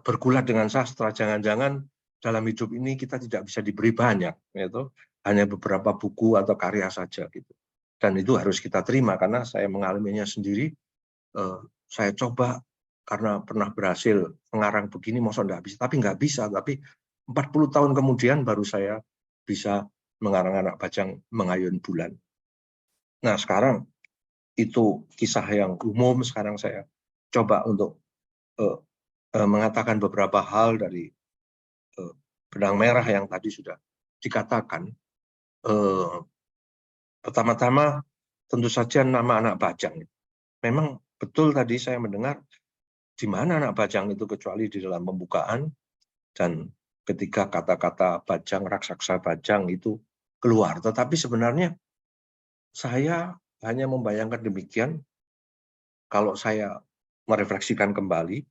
bergulat dengan sastra, jangan-jangan dalam hidup ini kita tidak bisa diberi banyak, yaitu hanya beberapa buku atau karya saja gitu. Dan itu harus kita terima, karena saya mengalaminya sendiri. Saya coba karena pernah berhasil mengarang begini, masa nggak bisa, tapi nggak bisa. Tapi 40 tahun kemudian baru saya bisa mengarang Anak Bajang Mengayun Bulan. Nah, sekarang itu kisah yang umum. Sekarang saya coba untuk mengatakan beberapa hal dari benang merah yang tadi sudah dikatakan. Pertama-tama tentu saja nama Anak Bajang. Memang betul tadi saya mendengar di mana Anak Bajang itu kecuali di dalam pembukaan, dan ketika kata-kata bajang, raksasa bajang itu keluar. Tetapi sebenarnya saya hanya membayangkan demikian. Kalau saya merefleksikan kembali,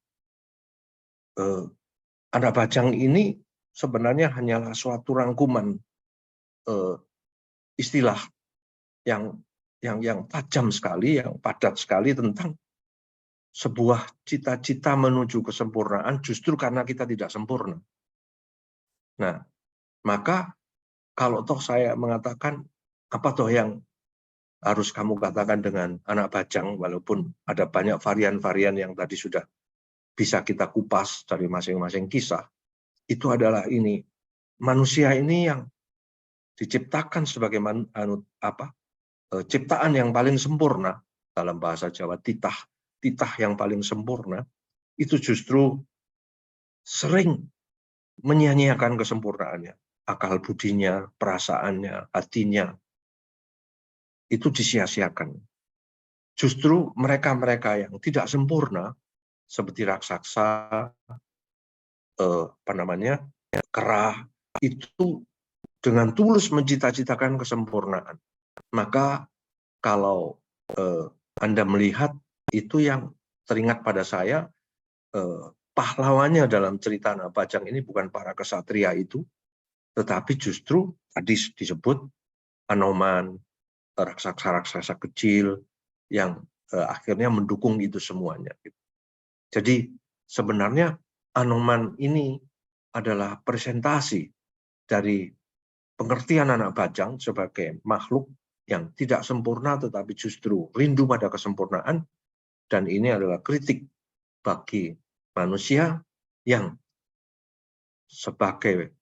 Anak Bajang ini sebenarnya hanyalah suatu rangkuman istilah yang tajam sekali, yang padat sekali tentang sebuah cita-cita menuju kesempurnaan justru karena kita tidak sempurna. Nah, maka kalau toh saya mengatakan, apa toh yang harus kamu katakan dengan Anak Bajang, walaupun ada banyak varian-varian yang tadi sudah bisa kita kupas dari masing-masing kisah, itu adalah ini, manusia ini yang diciptakan sebagai ciptaan yang paling sempurna, dalam bahasa Jawa titah yang paling sempurna, itu justru sering menyia-nyiakan kesempurnaannya. Akal budinya, perasaannya, hatinya, itu disia-siakan. Justru mereka-mereka yang tidak sempurna, seperti raksasa, kera, itu dengan tulus mencita-citakan kesempurnaan. Maka kalau Anda melihat, itu yang teringat pada saya, pahlawannya dalam cerita Anak Bajang ini bukan para kesatria itu, tetapi justru tadi disebut Anoman, raksasa-raksasa kecil yang akhirnya mendukung itu semuanya. Jadi sebenarnya Anoman ini adalah presentasi dari pengertian Anak Bajang sebagai makhluk yang tidak sempurna tetapi justru rindu pada kesempurnaan, dan ini adalah kritik bagi manusia yang sebagai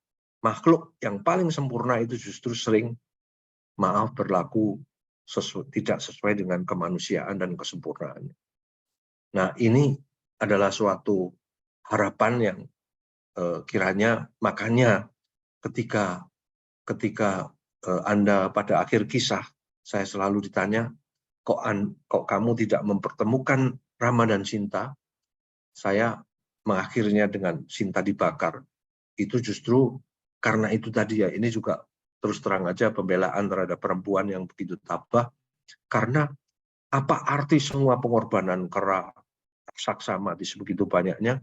makhluk yang paling sempurna itu justru sering berlaku tidak sesuai dengan kemanusiaan dan kesempurnaannya. Nah, ini adalah suatu harapan yang kiranya makanya ketika Anda pada akhir kisah, saya selalu ditanya, kok kamu tidak mempertemukan Rama dan Sinta? Saya mengakhirinya dengan Sinta dibakar. Itu justru karena itu tadi ya, ini juga terus terang aja pembelaan terhadap perempuan yang begitu tabah, karena apa arti semua pengorbanan kera, raksasa mati sebegitu banyaknya,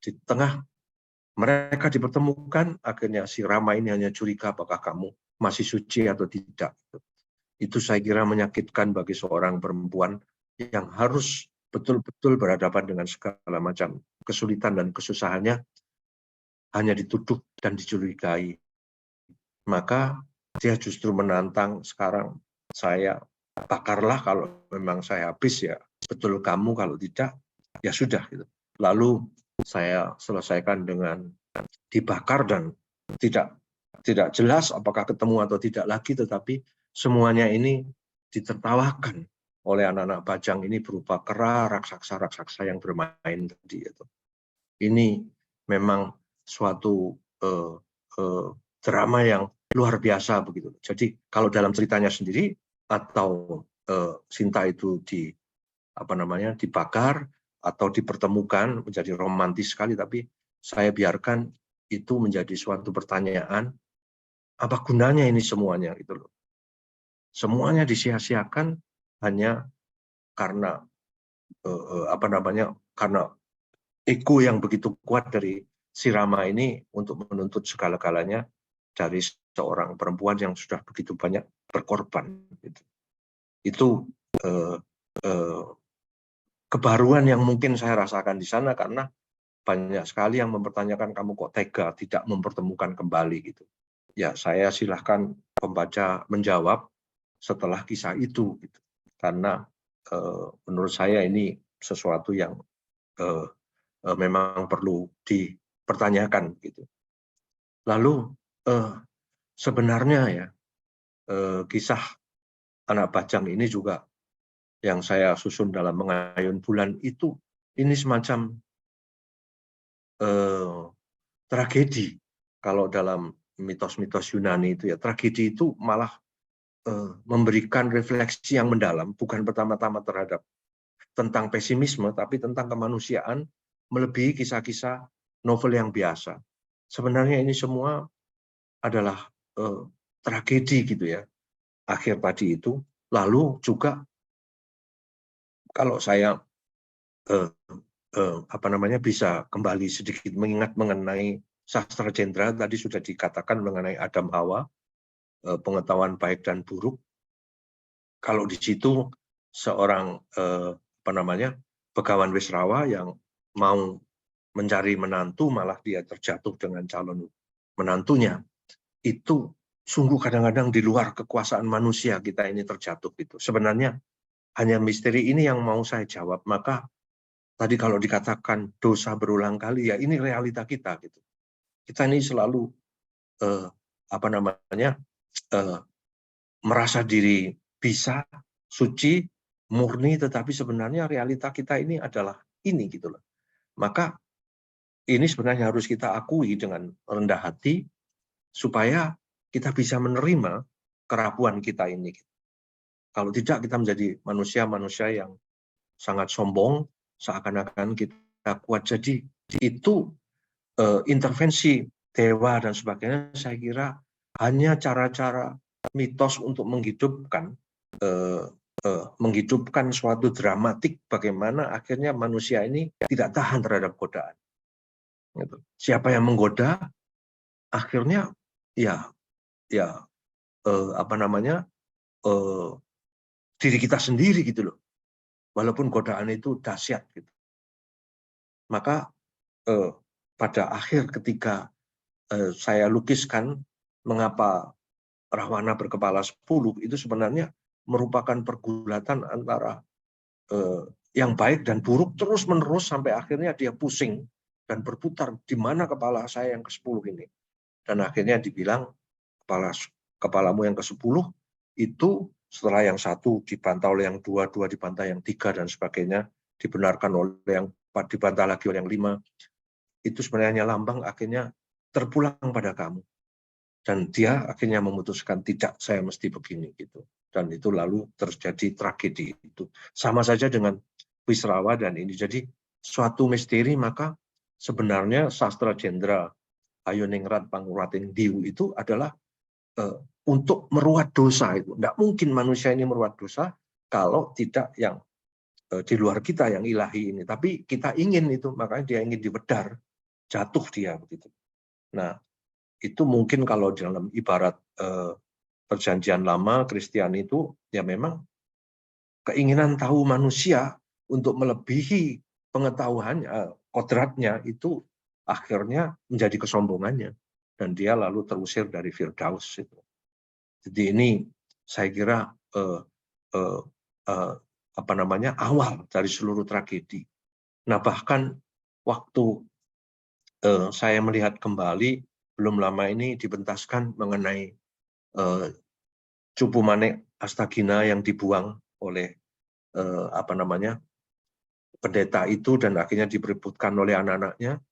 di tengah mereka dipertemukan, akhirnya si Rama ini hanya curiga apakah kamu masih suci atau tidak. Itu saya kira menyakitkan bagi seorang perempuan yang harus betul-betul berhadapan dengan segala macam kesulitan dan kesusahannya, hanya dituduh dan dicurigai. Maka dia justru menantang, sekarang saya bakarlah, kalau memang saya habis ya betul kamu, kalau tidak ya sudah gitu. Lalu saya selesaikan dengan dibakar, dan tidak jelas apakah ketemu atau tidak lagi, tetapi semuanya ini ditertawakan oleh anak-anak Bajang ini berupa kera, raksasa-raksasa yang bermain tadi itu. Ini memang suatu drama yang luar biasa begitu. Jadi kalau dalam ceritanya sendiri, atau Sinta itu dibakar atau dipertemukan, menjadi romantis sekali, tapi saya biarkan itu menjadi suatu pertanyaan, apa gunanya ini semuanya gitu loh. Semuanya disia-siakan hanya karena karena ego yang begitu kuat dari si Rama ini untuk menuntut segala-galanya dari seorang perempuan yang sudah begitu banyak berkorban. Itu kebaruan yang mungkin saya rasakan di sana, karena banyak sekali yang mempertanyakan, kamu kok tega tidak mempertemukan kembali gitu. Ya, saya silahkan pembaca menjawab setelah kisah itu gitu. Karena menurut saya ini sesuatu yang memang perlu dipertanyakan gitu. Lalu sebenarnya ya, kisah Anak Bajang ini juga yang saya susun dalam Mengayun Bulan itu, ini semacam tragedi. Kalau dalam mitos-mitos Yunani itu ya, tragedi itu malah memberikan refleksi yang mendalam, bukan pertama-tama terhadap tentang pesimisme, tapi tentang kemanusiaan, melebihi kisah-kisah novel yang biasa. Sebenarnya ini semua adalah tragedi gitu ya, akhir tadi itu. Lalu juga kalau saya bisa kembali sedikit mengingat mengenai sastra Jendra, tadi sudah dikatakan mengenai Adam Hawa, pengetahuan baik dan buruk. Kalau di situ seorang Begawan Wisrawa yang mau mencari menantu, malah dia terjatuh dengan calon menantunya. Itu sungguh kadang-kadang di luar kekuasaan manusia kita ini terjatuh gitu. Sebenarnya hanya misteri ini yang mau saya jawab. Maka tadi kalau dikatakan dosa berulang kali, ya ini realita kita gitu. Kita ini selalu merasa diri bisa suci, murni, tetapi sebenarnya realita kita ini adalah ini gitu loh. Maka ini sebenarnya harus kita akui dengan rendah hati supaya kita bisa menerima kerapuan kita ini. Kalau tidak, kita menjadi manusia-manusia yang sangat sombong, seakan-akan kita kuat. Jadi itu intervensi dewa dan sebagainya, saya kira hanya cara-cara mitos untuk menghidupkan suatu dramatik bagaimana akhirnya manusia ini tidak tahan terhadap godaan. Gitu. Siapa yang menggoda, akhirnya diri kita sendiri gitu loh. Walaupun godaan itu dahsyat gitu. Maka pada akhir ketika saya lukiskan mengapa Rahwana berkepala 10, itu sebenarnya merupakan pergulatan antara yang baik dan buruk terus-menerus sampai akhirnya dia pusing dan berputar di mana kepala saya yang ke-10 ini. Dan akhirnya dibilang kepalamu yang ke-10 itu setelah yang 1 dibantah oleh yang 2, 2 dibantah yang 3 dan sebagainya, dibenarkan oleh yang 4, dibantah lagi oleh yang 5. Itu sebenarnya lambang akhirnya terpulang pada kamu. Dan dia akhirnya memutuskan tidak, saya mesti begini gitu. Dan itu lalu terjadi tragedi itu. Sama saja dengan Wisrawa dan ini. Jadi suatu misteri, maka sebenarnya sastra Jendra Ayoningrat Pangurating Diu itu adalah untuk meruat dosa itu. Tidak mungkin manusia ini meruat dosa kalau tidak yang di luar kita yang ilahi ini. Tapi kita ingin itu, makanya dia ingin diwedar, jatuh dia begitu. Nah, itu mungkin kalau dalam ibarat Perjanjian Lama Kristiani itu ya memang keinginan tahu manusia untuk melebihi pengetahuan kodratnya itu akhirnya menjadi kesombongannya dan dia lalu terusir dari Firdaus itu. Jadi ini saya kira awal dari seluruh tragedi. Nah, bahkan waktu saya melihat kembali belum lama ini dipentaskan mengenai Cupu Manik Astagina yang dibuang oleh pendeta itu dan akhirnya diperebutkan oleh anak-anaknya,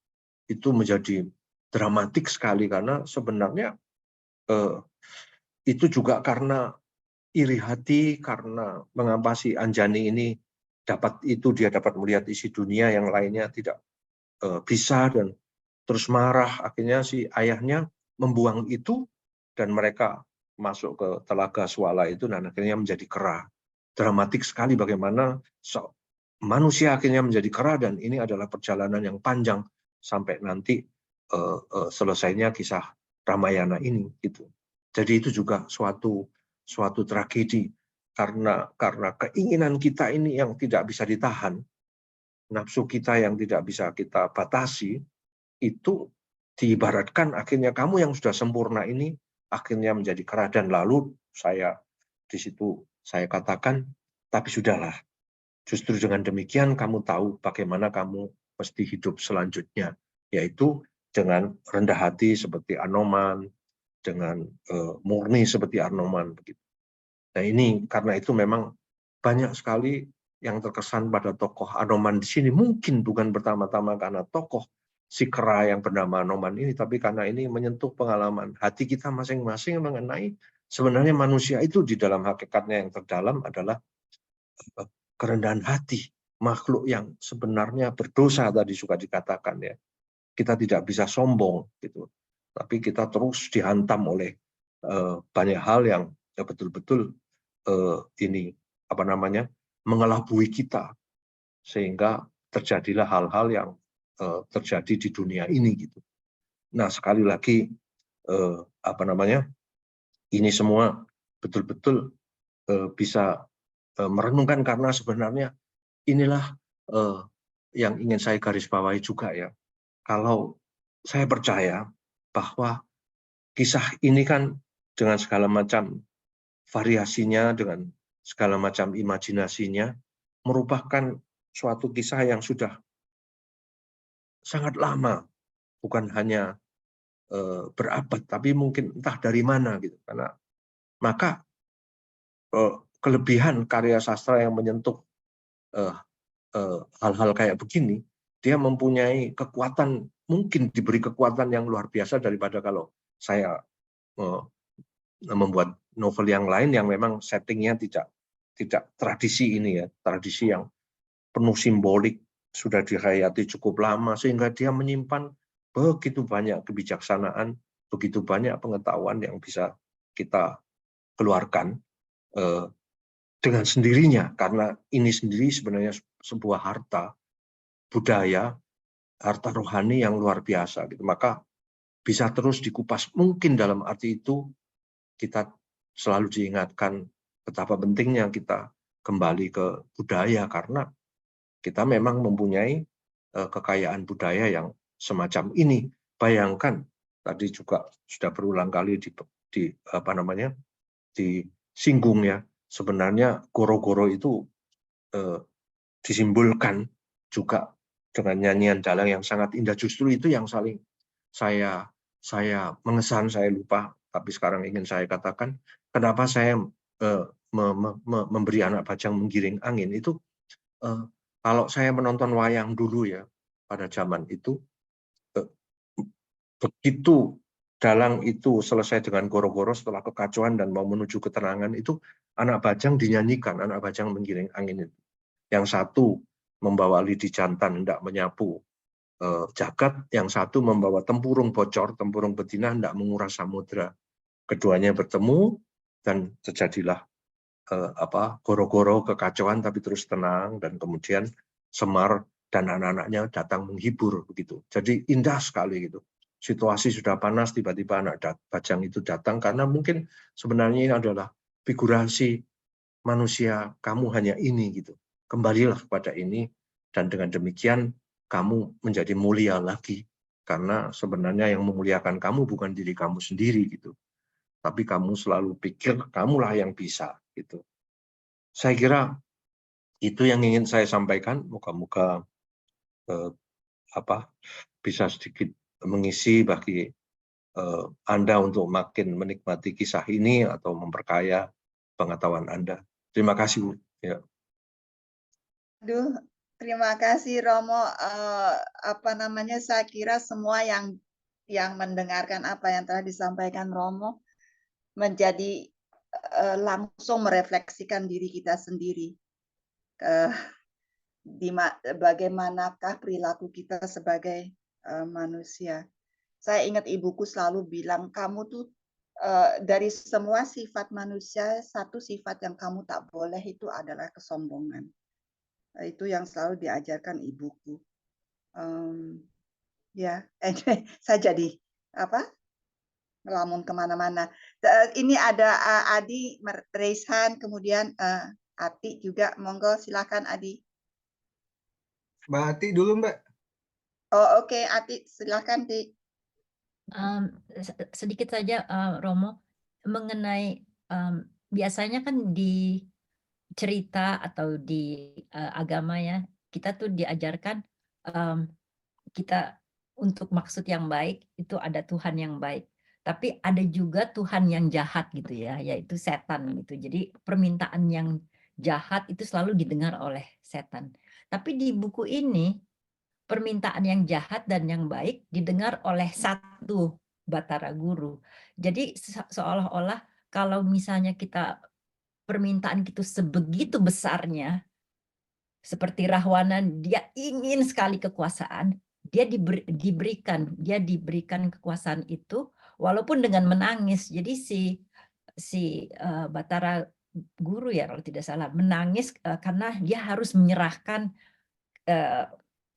itu menjadi dramatik sekali karena sebenarnya itu juga karena iri hati, karena mengapa si Anjani ini dia dapat melihat isi dunia yang lainnya tidak bisa dan terus marah, akhirnya si ayahnya membuang itu dan mereka masuk ke telaga Swala itu dan akhirnya menjadi kera. Dramatik sekali bagaimana manusia akhirnya menjadi kera dan ini adalah perjalanan yang panjang sampai nanti selesainya kisah Ramayana ini gitu. Jadi itu juga suatu tragedi karena keinginan kita ini yang tidak bisa ditahan, nafsu kita yang tidak bisa kita batasi, itu diibaratkan akhirnya kamu yang sudah sempurna ini akhirnya menjadi kera dan lalu di situ saya katakan, tapi sudahlah. Justru dengan demikian kamu tahu bagaimana kamu mesti hidup selanjutnya, yaitu dengan rendah hati seperti Anoman, dengan murni seperti Anoman begitu. Nah ini karena itu memang banyak sekali yang terkesan pada tokoh Anoman di sini mungkin bukan pertama-tama karena tokoh si kera yang bernama Anoman ini, tapi karena ini menyentuh pengalaman hati kita masing-masing mengenai sebenarnya manusia itu di dalam hakikatnya yang terdalam adalah kerendahan hati, makhluk yang sebenarnya berdosa tadi suka dikatakan ya. Kita tidak bisa sombong gitu, tapi kita terus dihantam oleh banyak hal yang betul-betul mengelabui kita sehingga terjadilah hal-hal yang terjadi di dunia ini gitu. Nah sekali lagi ini semua betul-betul bisa merenungkan karena sebenarnya inilah yang ingin saya garis bawahi juga ya. Kalau saya percaya bahwa kisah ini kan dengan segala macam variasinya, dengan segala macam imajinasinya, merupakan suatu kisah yang sudah sangat lama, bukan hanya berabad, tapi mungkin entah dari mana gitu. Karena maka kelebihan karya sastra yang menyentuh hal-hal kayak begini, dia mempunyai kekuatan, mungkin diberi kekuatan yang luar biasa daripada kalau saya membuat novel yang lain yang memang settingnya tidak tradisi ini ya, tradisi yang penuh simbolik, sudah dihayati cukup lama sehingga dia menyimpan begitu banyak kebijaksanaan, begitu banyak pengetahuan yang bisa kita keluarkan dengan sendirinya, karena ini sendiri sebenarnya sebuah harta budaya, harta rohani yang luar biasa gitu. Maka bisa terus dikupas. Mungkin dalam arti itu kita selalu diingatkan betapa pentingnya kita kembali ke budaya, karena kita memang mempunyai kekayaan budaya yang semacam ini. Bayangkan, tadi juga sudah berulang kali disinggung ya, sebenarnya goro-goro itu disimbolkan juga dengan nyanyian dalang yang sangat indah. Justru itu yang saling saya mengesan, saya lupa, tapi sekarang ingin saya katakan, kenapa saya memberi Anak Bajang Menggiring Angin itu, kalau saya menonton wayang dulu ya, pada zaman itu, begitu dalang itu selesai dengan goro-goro setelah kekacauan dan mau menuju ketenangan itu, Anak Bajang dinyanyikan, Anak Bajang Menggiring Angin itu. Yang satu membawa lidi jantan hendak menyapu jagat, yang satu membawa tempurung bocor, tempurung betina hendak menguras samudra. Keduanya bertemu dan terjadilah goro-goro kekacauan tapi terus tenang, dan kemudian Semar dan anak-anaknya datang menghibur begitu. Jadi indah sekali gitu. Situasi sudah panas, tiba-tiba Anak Bajang itu datang, karena mungkin sebenarnya ini adalah figurasi manusia, kamu hanya ini gitu. Kembalilah kepada ini, dan dengan demikian kamu menjadi mulia lagi, karena sebenarnya yang memuliakan kamu bukan diri kamu sendiri gitu, tapi kamu selalu pikir kamulah yang bisa gitu. Saya kira itu yang ingin saya sampaikan. Moga-moga bisa sedikit mengisi bagi Anda untuk makin menikmati kisah ini atau memperkaya pengetahuan Anda. Terima kasih, Bu. Ya. Aduh, terima kasih Romo. Saya kira semua yang mendengarkan apa yang telah disampaikan Romo menjadi langsung merefleksikan diri kita sendiri. Bagaimanakah perilaku kita sebagai manusia. Saya ingat ibuku selalu bilang, kamu tuh dari semua sifat manusia, satu sifat yang kamu tak boleh itu adalah kesombongan. Itu yang selalu diajarkan ibuku. Saya jadi ngelamun kemana-mana. Ini ada Adi raise hand, kemudian Ati juga, monggo silakan Adi. Mbak Ati dulu, Mbak. Oh oke, Ati silakan Ti. Sedikit saja Romo, mengenai biasanya kan di cerita atau di agama ya, kita tuh diajarkan kita untuk maksud yang baik itu ada Tuhan yang baik, tapi ada juga Tuhan yang jahat gitu ya, yaitu setan gitu. Jadi permintaan yang jahat itu selalu didengar oleh setan. Tapi di buku ini permintaan yang jahat dan yang baik didengar oleh satu Batara Guru. Jadi seolah-olah kalau misalnya kita permintaan itu sebegitu besarnya, seperti Rahwana, dia ingin sekali kekuasaan, dia diberikan kekuasaan itu walaupun dengan menangis. Jadi si Batara Guru ya kalau tidak salah menangis karena dia harus menyerahkan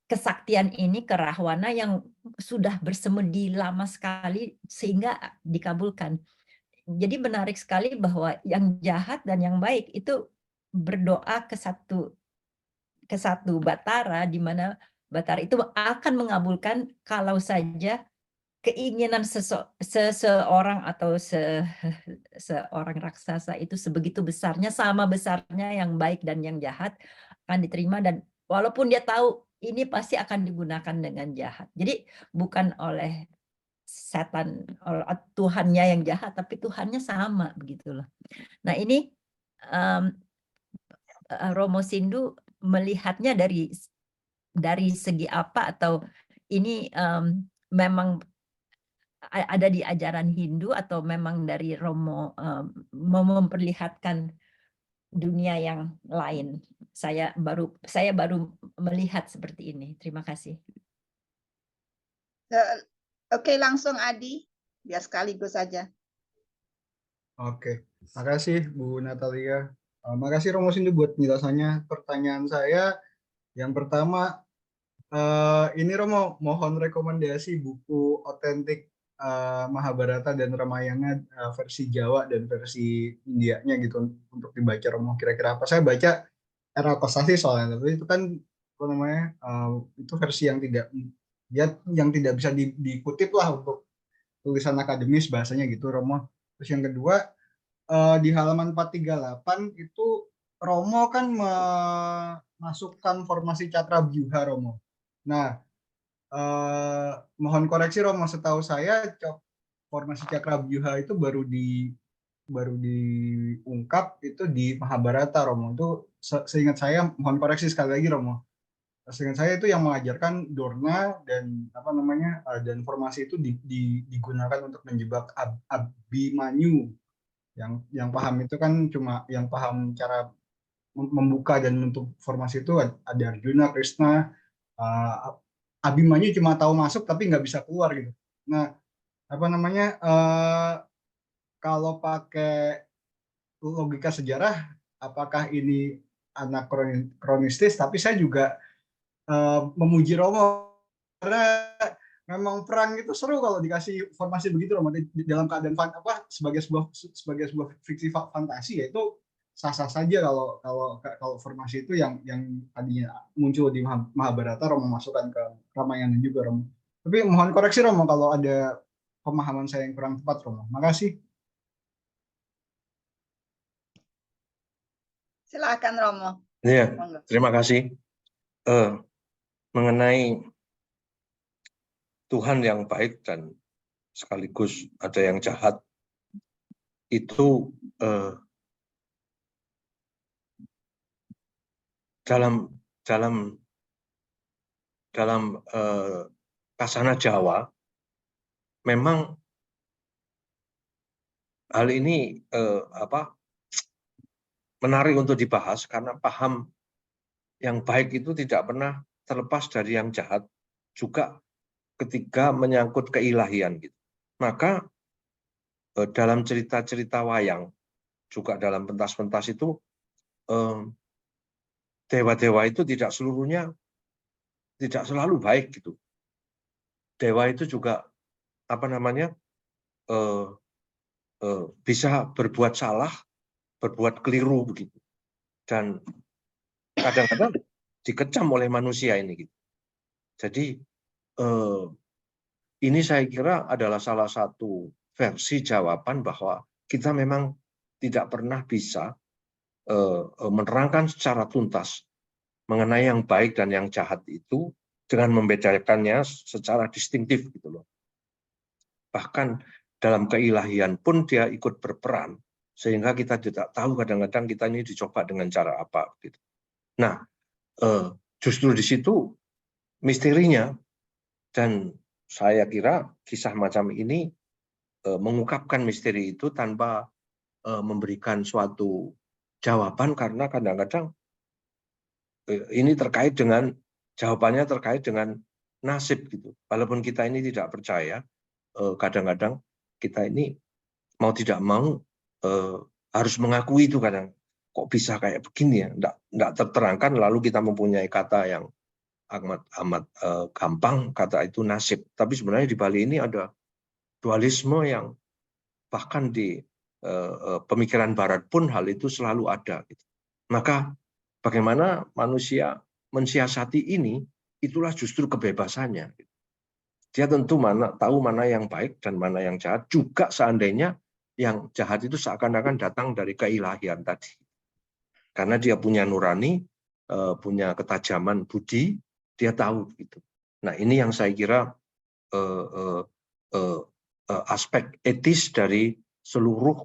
kesaktian ini ke Rahwana yang sudah bersemedi lama sekali sehingga dikabulkan. Jadi menarik sekali bahwa yang jahat dan yang baik itu berdoa ke satu Batara, di mana Batara itu akan mengabulkan kalau saja keinginan seseorang atau seorang raksasa itu sebegitu besarnya, sama besarnya yang baik dan yang jahat akan diterima, dan walaupun dia tahu ini pasti akan digunakan dengan jahat. Jadi bukan oleh setan, Tuhannya yang jahat, tapi Tuhannya sama begitu loh. Nah ini Romo Sindu melihatnya dari segi apa, atau ini memang ada di ajaran Hindu, atau memang dari Romo mau memperlihatkan dunia yang lain? Saya baru melihat seperti ini. Terima kasih. Oke, langsung Adi, biar sekaligus saja. Oke, makasih Bu Natalia. Makasih Romo Sindu buat penjelasannya. Pertanyaan saya yang pertama, ini Romo mohon rekomendasi buku otentik Mahabharata dan Ramayana versi Jawa dan versi Indianya gitu untuk dibaca Romo. Kira-kira apa? Saya baca era Kosasi soalnya, tapi itu kan apa namanya, itu versi yang tidak bisa dikutip lah untuk tulisan akademis bahasanya gitu Romo. Terus yang kedua, di halaman 438 itu Romo kan memasukkan formasi Cakrabyuha Romo. Nah, mohon koreksi Romo, setahu saya formasi Cakrabyuha itu baru diungkap itu di Mahabharata Romo. Itu seingat saya, mohon koreksi sekali lagi Romo. Seingat saya itu yang mengajarkan Dorna dan apa namanya, dan formasi itu digunakan untuk menjebak Abimanyu. Yang paham itu kan cuma yang paham cara membuka dan menutup formasi itu ada Arjuna, Krishna, Abimanyu cuma tahu masuk tapi nggak bisa keluar gitu. Nah, apa namanya, kalau pakai logika sejarah, apakah ini anakronistis? Tapi saya juga memuji Romo karena memang perang itu seru kalau dikasih formasi begitu Romo, dalam keadaan sebagai sebuah fiksi fantasi, yaitu sah-sah saja kalau formasi itu yang tadinya muncul di Mahabharata Romo masukkan ke Ramayana juga Romo. Tapi mohon koreksi Romo kalau ada pemahaman saya yang kurang tepat Romo. Makasih. Silakan Romo. Iya, terima kasih. Mengenai Tuhan yang baik dan sekaligus ada yang jahat, itu dalam kasana Jawa memang hal ini menarik untuk dibahas, karena paham yang baik itu tidak pernah terlepas dari yang jahat juga ketika menyangkut keilahian gitu. Maka dalam cerita-cerita wayang, juga dalam pentas-pentas itu, dewa-dewa itu tidak selalu baik gitu. Dewa itu juga bisa berbuat salah, berbuat keliru begitu, dan kadang-kadang dikecam oleh manusia ini gitu. Jadi ini saya kira adalah salah satu versi jawaban bahwa kita memang tidak pernah bisa menerangkan secara tuntas mengenai yang baik dan yang jahat itu dengan membedakannya secara distintif gitu loh. Bahkan dalam keilahian pun dia ikut berperan, sehingga kita tidak tahu kadang-kadang kita ini dicoba dengan cara apa gitu. Nah, justru di situ misterinya, dan saya kira kisah macam ini mengungkapkan misteri itu tanpa memberikan suatu jawaban, karena kadang-kadang ini jawabannya terkait dengan nasib gitu. Walaupun kita ini tidak percaya, kadang-kadang kita ini mau tidak mau harus mengakui itu. Kadang kok bisa kayak begini ya, enggak terterangkan, lalu kita mempunyai kata yang amat gampang, kata itu nasib. Tapi sebenarnya di balik ini ada dualisme yang bahkan di pemikiran Barat pun hal itu selalu ada gitu. Maka bagaimana manusia mensiasati ini, itulah justru kebebasannya. Dia tentu tahu mana yang baik dan mana yang jahat, juga seandainya yang jahat itu seakan-akan datang dari keilahian tadi. Karena dia punya nurani, punya ketajaman budi, dia tahu gitu. Nah, ini yang saya kira aspek etis dari seluruh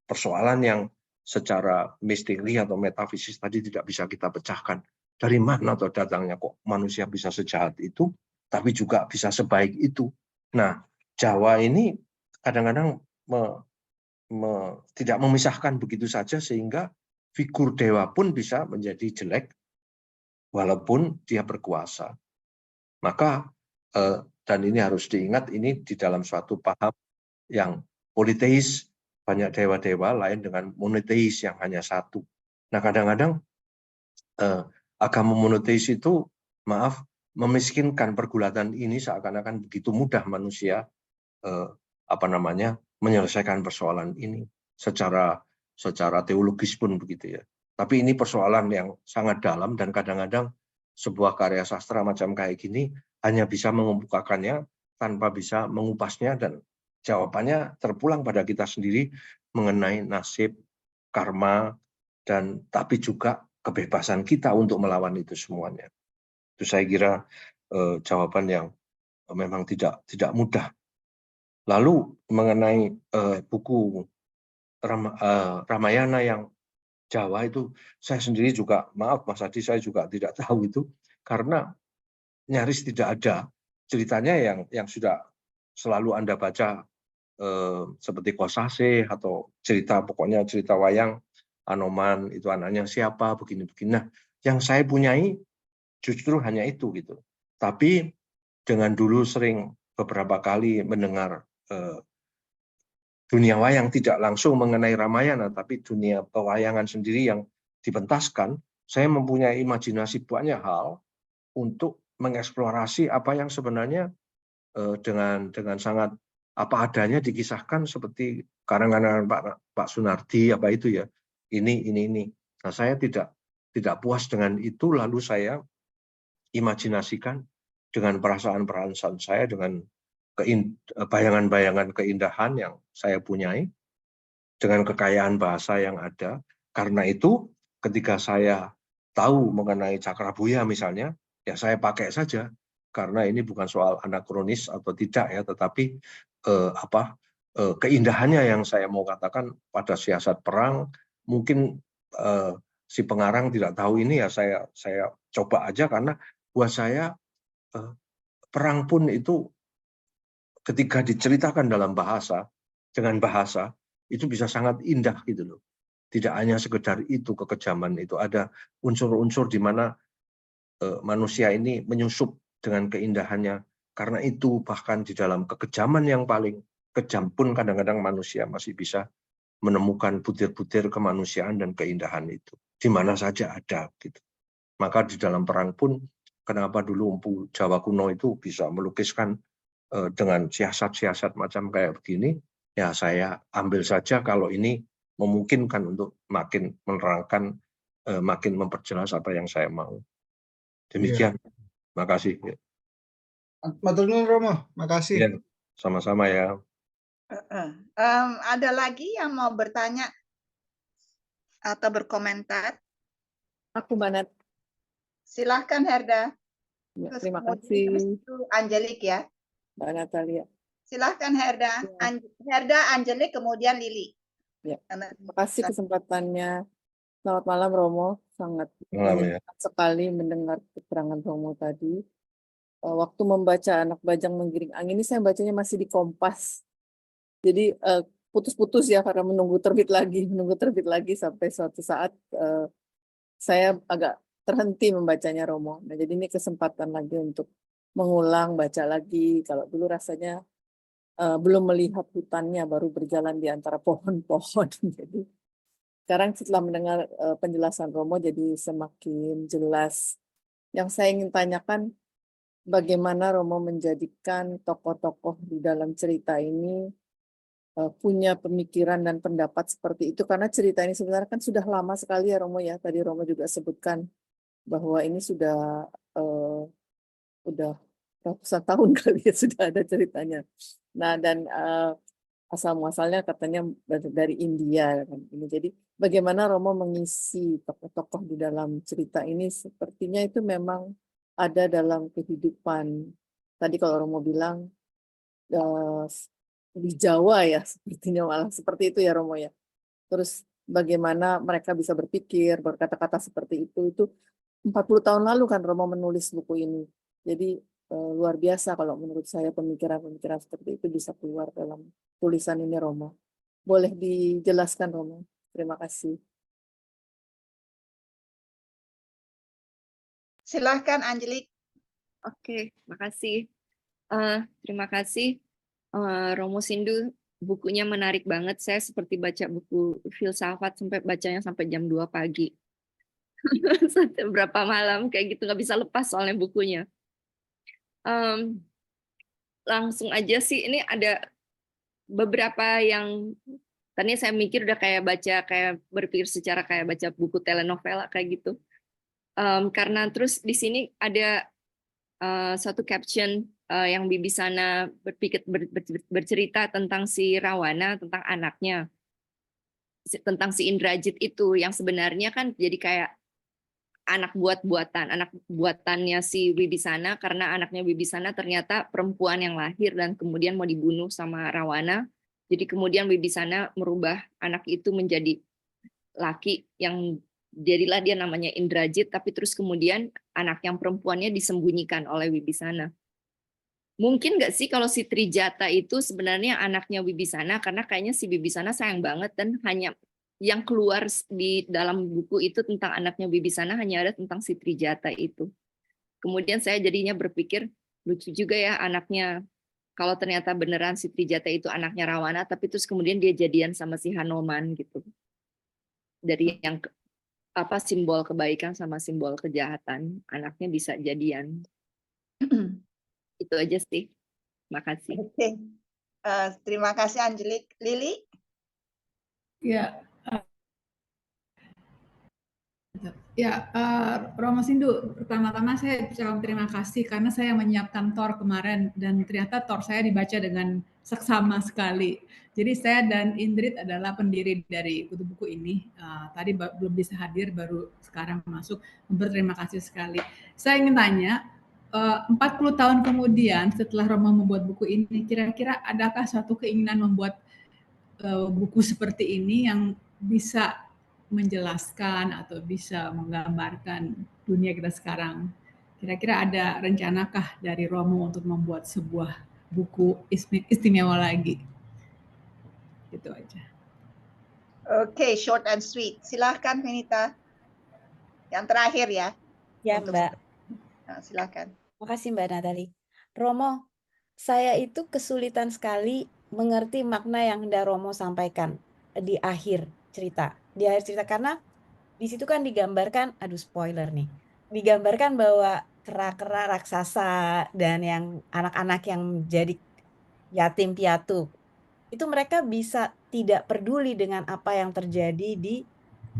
persoalan yang secara misteri atau metafisis tadi tidak bisa kita pecahkan. Dari mana atau datangnya kok manusia bisa sejahat itu, tapi juga bisa sebaik itu. Nah, Jawa ini kadang-kadang tidak memisahkan begitu saja sehingga figur dewa pun bisa menjadi jelek walaupun dia berkuasa. Maka dan ini harus diingat, ini di dalam suatu paham yang politeis, banyak dewa-dewa lain dengan monoteis yang hanya satu. Nah, kadang-kadang agama monoteis itu, maaf, memiskinkan pergulatan ini seakan-akan begitu mudah manusia menyelesaikan persoalan ini secara teologis pun begitu ya. Tapi ini persoalan yang sangat dalam dan kadang-kadang sebuah karya sastra macam kayak gini hanya bisa mengemukakannya tanpa bisa mengupasnya, dan jawabannya terpulang pada kita sendiri mengenai nasib, karma, dan tapi juga kebebasan kita untuk melawan itu semuanya. Itu saya kira jawaban yang memang tidak mudah. Lalu mengenai buku Ramayana yang Jawa itu, saya sendiri juga, maaf Mas Adi, saya juga tidak tahu itu, karena nyaris tidak ada ceritanya yang sudah selalu Anda baca seperti Kosasih atau pokoknya cerita wayang Anoman itu anaknya siapa, begini-begini. Nah, yang saya punyai justru hanya itu gitu. Tapi dengan dulu sering beberapa kali mendengar dunia wayang tidak langsung mengenai Ramayana, tapi dunia pewayangan sendiri yang dipentaskan, saya mempunyai imajinasi banyak hal untuk mengeksplorasi apa yang sebenarnya dengan sangat apa adanya dikisahkan, seperti karangan Pak Sunardi apa itu ya, ini. Nah, saya tidak puas dengan itu, lalu saya imajinasikan dengan perasaan-perasaan saya, dengan bayangan-bayangan keindahan yang saya punyai, dengan kekayaan bahasa yang ada. Karena itu ketika saya tahu mengenai Cakrabuya misalnya, ya saya pakai saja, karena ini bukan soal anakronis atau tidak ya, tetapi keindahannya yang saya mau katakan pada siasat perang. Mungkin si pengarang tidak tahu ini, ya saya coba aja, karena buat saya perang pun itu ketika diceritakan dalam bahasa, dengan bahasa, itu bisa sangat indah gitu loh. Tidak hanya sekedar itu kekejaman itu, ada unsur-unsur di mana manusia ini menyusup dengan keindahannya. Karena itu bahkan di dalam kekejaman yang paling kejam pun kadang-kadang manusia masih bisa menemukan butir-butir kemanusiaan dan keindahan itu. Di mana saja ada gitu. Maka di dalam perang pun, kenapa dulu Empu Jawa kuno itu bisa melukiskan dengan siasat-siasat macam kayak begini, ya saya ambil saja kalau ini memungkinkan untuk makin menerangkan, makin memperjelas apa yang saya mau. Demikian. Makasih. Matur nuwun Romo, makasih. Ya, sama-sama ya. Ada lagi yang mau bertanya atau berkomentar? Aku Mbak Nat. Silahkan Herda. Ya, Terus terima kemudian habis kasih itu Angelik ya. Mbak Natalia. Silahkan Herda. Ya. Herda, Angelik, kemudian Lili. Ya. Terima kasih kesempatannya. Selamat malam Romo. Sangat menyenangkan sekali mendengar keterangan Romo tadi. Waktu membaca Anak Bajang Menggiring Angin ini saya bacanya masih di Kompas. Jadi putus-putus ya, karena menunggu terbit lagi sampai suatu saat saya agak terhenti membacanya Romo. Nah, jadi ini kesempatan lagi untuk mengulang, baca lagi. Kalau dulu rasanya belum melihat hutannya, baru berjalan di antara pohon-pohon. Jadi sekarang setelah mendengar penjelasan Romo jadi semakin jelas. Yang saya ingin tanyakan, bagaimana Romo menjadikan tokoh-tokoh di dalam cerita ini punya pemikiran dan pendapat seperti itu, karena cerita ini sebenarnya kan sudah lama sekali ya Romo ya. Tadi Romo juga sebutkan bahwa ini sudah ratusan tahun kali ya sudah ada ceritanya. Nah, dan asal muasalnya katanya dari India kan ini. Jadi bagaimana Romo mengisi tokoh-tokoh di dalam cerita ini, sepertinya itu memang ada dalam kehidupan. Tadi kalau Romo bilang di Jawa ya, sepertinya malah seperti itu ya Romo ya. Terus bagaimana mereka bisa berpikir, berkata-kata seperti itu 40 tahun lalu kan Romo menulis buku ini. Jadi luar biasa kalau menurut saya pemikiran-pemikiran seperti itu bisa keluar dalam tulisan ini Romo. Boleh dijelaskan Romo? Terima kasih. Silahkan Angelik. Oke, makasih. Terima kasih Romo Sindu, bukunya menarik banget. Saya seperti baca buku filsafat sampai bacanya sampai jam 2 pagi. Sampai berapa malam kayak gitu, nggak bisa lepas soalnya bukunya. Langsung aja sih, ini ada beberapa yang tadinya saya mikir udah kayak berpikir secara kayak baca buku telenovela kayak gitu. Karena terus di sini ada suatu caption yang Bibisana bercerita tentang si Rawana, tentang anaknya, tentang si Indrajit itu yang sebenarnya kan jadi kayak anak buatannya si Wibisana, karena anaknya Wibisana ternyata perempuan yang lahir dan kemudian mau dibunuh sama Rawana. Jadi kemudian Wibisana merubah anak itu menjadi laki, yang jadilah dia namanya Indrajit, tapi terus kemudian anak yang perempuannya disembunyikan oleh Wibisana. Mungkin nggak sih kalau si Trijata itu sebenarnya anaknya Wibisana, karena kayaknya si Wibisana sayang banget dan hanya yang keluar di dalam buku itu tentang anaknya Wibisana hanya ada tentang si Trijata itu. Kemudian saya jadinya berpikir, lucu juga ya anaknya, kalau ternyata beneran si Trijata itu anaknya Rawana, tapi terus kemudian dia jadian sama si Hanuman gitu. Dari yang simbol kebaikan sama simbol kejahatan, anaknya bisa jadian. Itu aja sih. Makasih. Oke. Terima kasih Angelik. Lili? Ya, Romo Sindu, pertama-tama saya ucapkan terima kasih karena saya menyiapkan TOR kemarin dan ternyata TOR saya dibaca dengan seksama sekali. Jadi saya dan Indrit adalah pendiri dari kutu buku ini. Tadi belum bisa hadir, baru sekarang masuk. Berterima kasih sekali. Saya ingin tanya, 40 tahun kemudian setelah Romo membuat buku ini, kira-kira adakah suatu keinginan membuat buku seperti ini yang bisa menjelaskan atau bisa menggambarkan dunia kita sekarang? Kira-kira ada rencanakah dari Romo untuk membuat sebuah buku istimewa lagi? Gitu aja. Oke, short and sweet. Silahkan Venita. Yang terakhir ya. Ya Mbak. Nah, silahkan. Makasih Mbak Natali. Romo, saya itu kesulitan sekali mengerti makna yang hendak Romo sampaikan di akhir cerita. Di akhir cerita karena di situ kan digambarkan, aduh spoiler nih, digambarkan bahwa kera-kera raksasa dan yang anak-anak yang jadi yatim piatu, itu mereka bisa tidak peduli dengan apa yang terjadi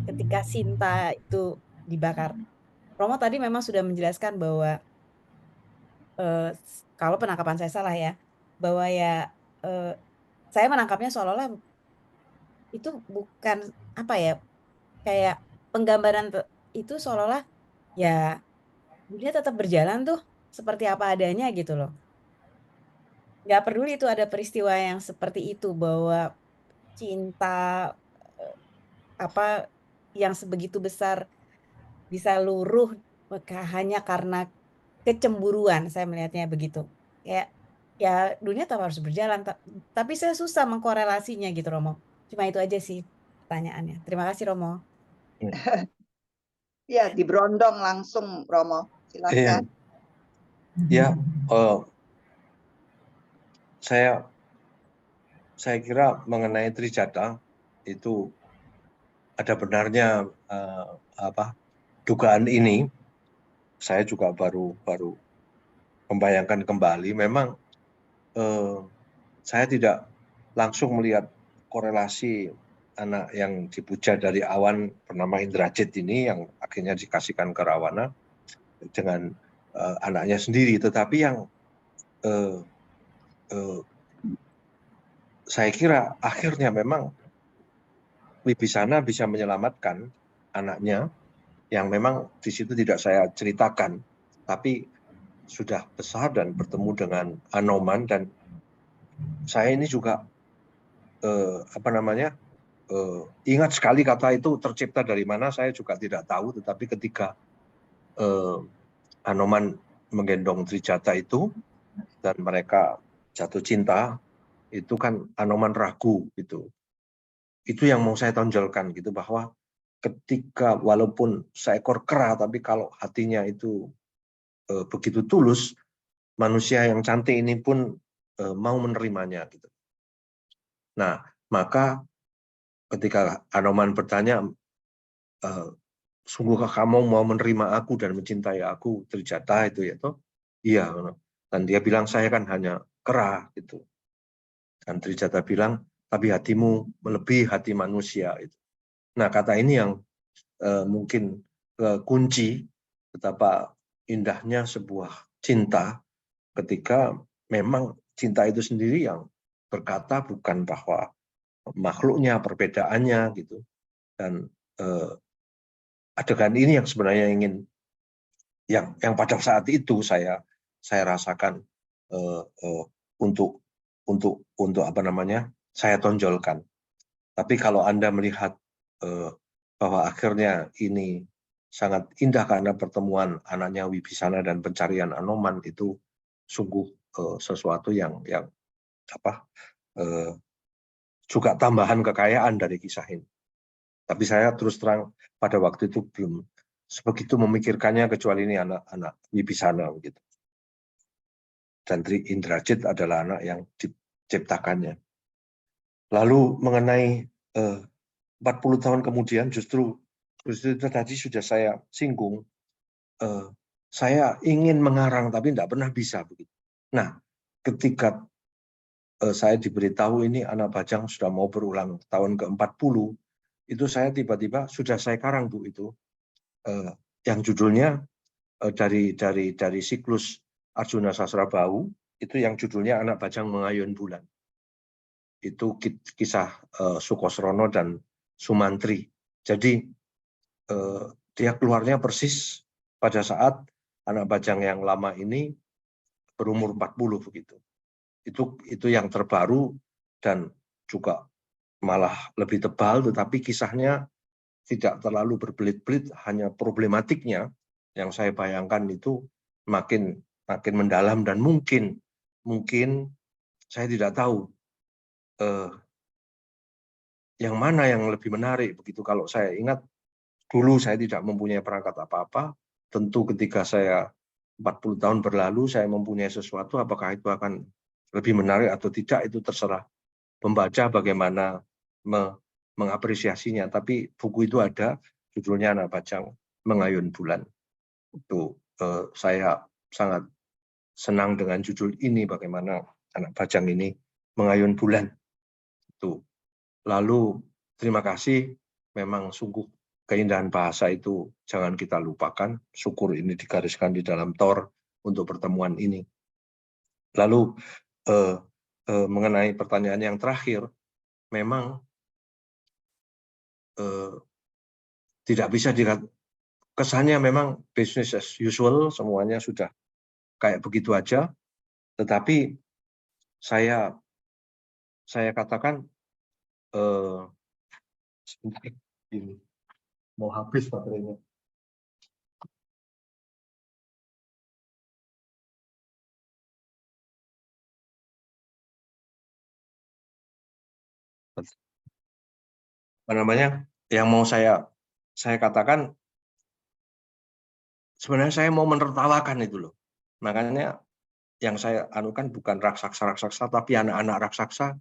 ketika Sinta itu dibakar. Romo tadi memang sudah menjelaskan bahwa kalau penangkapan saya salah ya, bahwa ya saya menangkapnya seolah-olah itu bukan kayak penggambaran itu seolah-olah ya dunia tetap berjalan tuh seperti apa adanya gitu loh. Nggak peduli itu ada peristiwa yang seperti itu, bahwa cinta yang sebegitu besar bisa luruh hanya karena kecemburuan. Saya melihatnya begitu. Ya dunia tetap harus berjalan, tapi saya susah mengkorelasinya gitu Romo. Cuma itu aja sih pertanyaannya. Terima kasih Romo. Ya, diberondong langsung Romo. Silakan. Ya, saya kira mengenai Trijata itu ada benarnya dugaan ini. Saya juga baru membayangkan kembali. Memang saya tidak langsung melihat korelasi anak yang dipuja dari awan bernama Indrajit ini yang akhirnya dikasihkan ke Rawana dengan anaknya sendiri. Tetapi yang saya kira akhirnya memang Wibisana bisa menyelamatkan anaknya yang memang di situ tidak saya ceritakan, tapi sudah besar dan bertemu dengan Hanuman. Dan saya ini juga ingat sekali kata itu tercipta dari mana saya juga tidak tahu, tetapi ketika Anoman menggendong Trijata itu dan mereka jatuh cinta, itu kan Anoman ragu gitu. Itu yang mau saya tonjolkan gitu, bahwa ketika walaupun seekor kera tapi kalau hatinya itu begitu tulus, manusia yang cantik ini pun mau menerimanya gitu. Nah, maka ketika Anoman bertanya, sungguhkah kamu mau menerima aku dan mencintai aku, Trijata itu ya toh? Iya. Dan dia bilang, saya kan hanya kera gitu. Dan Trijata bilang, tapi hatimu melebihi hati manusia itu. Nah, kata ini yang mungkin kunci betapa indahnya sebuah cinta ketika memang cinta itu sendiri yang berkata bukan bahwa makhluknya, perbedaannya gitu. Dan adegan ini yang sebenarnya ingin yang pada saat itu saya rasakan untuk apa namanya saya tonjolkan. Tapi kalau Anda melihat bahwa akhirnya ini sangat indah karena pertemuan anaknya Wibisana dan pencarian Anoman, itu sungguh sesuatu yang juga tambahan kekayaan dari kisah ini. Tapi saya terus terang pada waktu itu belum sebegitu memikirkannya, kecuali ini anak-anak Wibisana gitu. Dan Indrajit adalah anak yang diciptakannya. Lalu mengenai 40 tahun kemudian, justru itu tadi sudah saya singgung, saya ingin mengarang tapi tidak pernah bisa begitu. Nah, ketika saya diberitahu ini anak Bajang sudah mau berulang tahun ke-40, itu saya tiba-tiba sudah saya karang, Bu, itu yang judulnya dari siklus Arjuna Sasrabau, itu yang judulnya Anak Bajang Mengayun Bulan. Itu kisah Sukosrono dan Sumantri. Jadi dia keluarnya persis pada saat anak Bajang yang lama ini berumur 40 begitu. Itu yang terbaru dan juga malah lebih tebal, tetapi kisahnya tidak terlalu berbelit-belit, hanya problematiknya yang saya bayangkan itu makin mendalam, dan mungkin saya tidak tahu yang mana yang lebih menarik begitu. Kalau saya ingat dulu saya tidak mempunyai perangkat apa-apa, tentu ketika saya 40 tahun berlalu saya mempunyai sesuatu, apakah itu akan lebih menarik atau tidak itu terserah pembaca bagaimana mengapresiasinya. Tapi buku itu ada, judulnya Anak Bajang Mengayun Bulan. Itu saya sangat senang dengan judul ini, bagaimana anak Bajang ini mengayun bulan. Itu. Lalu terima kasih, memang sungguh keindahan bahasa itu jangan kita lupakan. Syukur ini digariskan di dalam Thor untuk pertemuan ini. Lalu mengenai pertanyaan yang terakhir, memang tidak bisa dikatakan, kesannya memang business as usual, semuanya sudah kayak begitu aja. Tetapi saya katakan sebentar, ini mau habis baterainya. Apa namanya? Yang mau saya katakan, sebenarnya saya mau menertawakan itu loh. Makanya yang saya anukan bukan raksasa-raksasa, tapi anak-anak raksasa.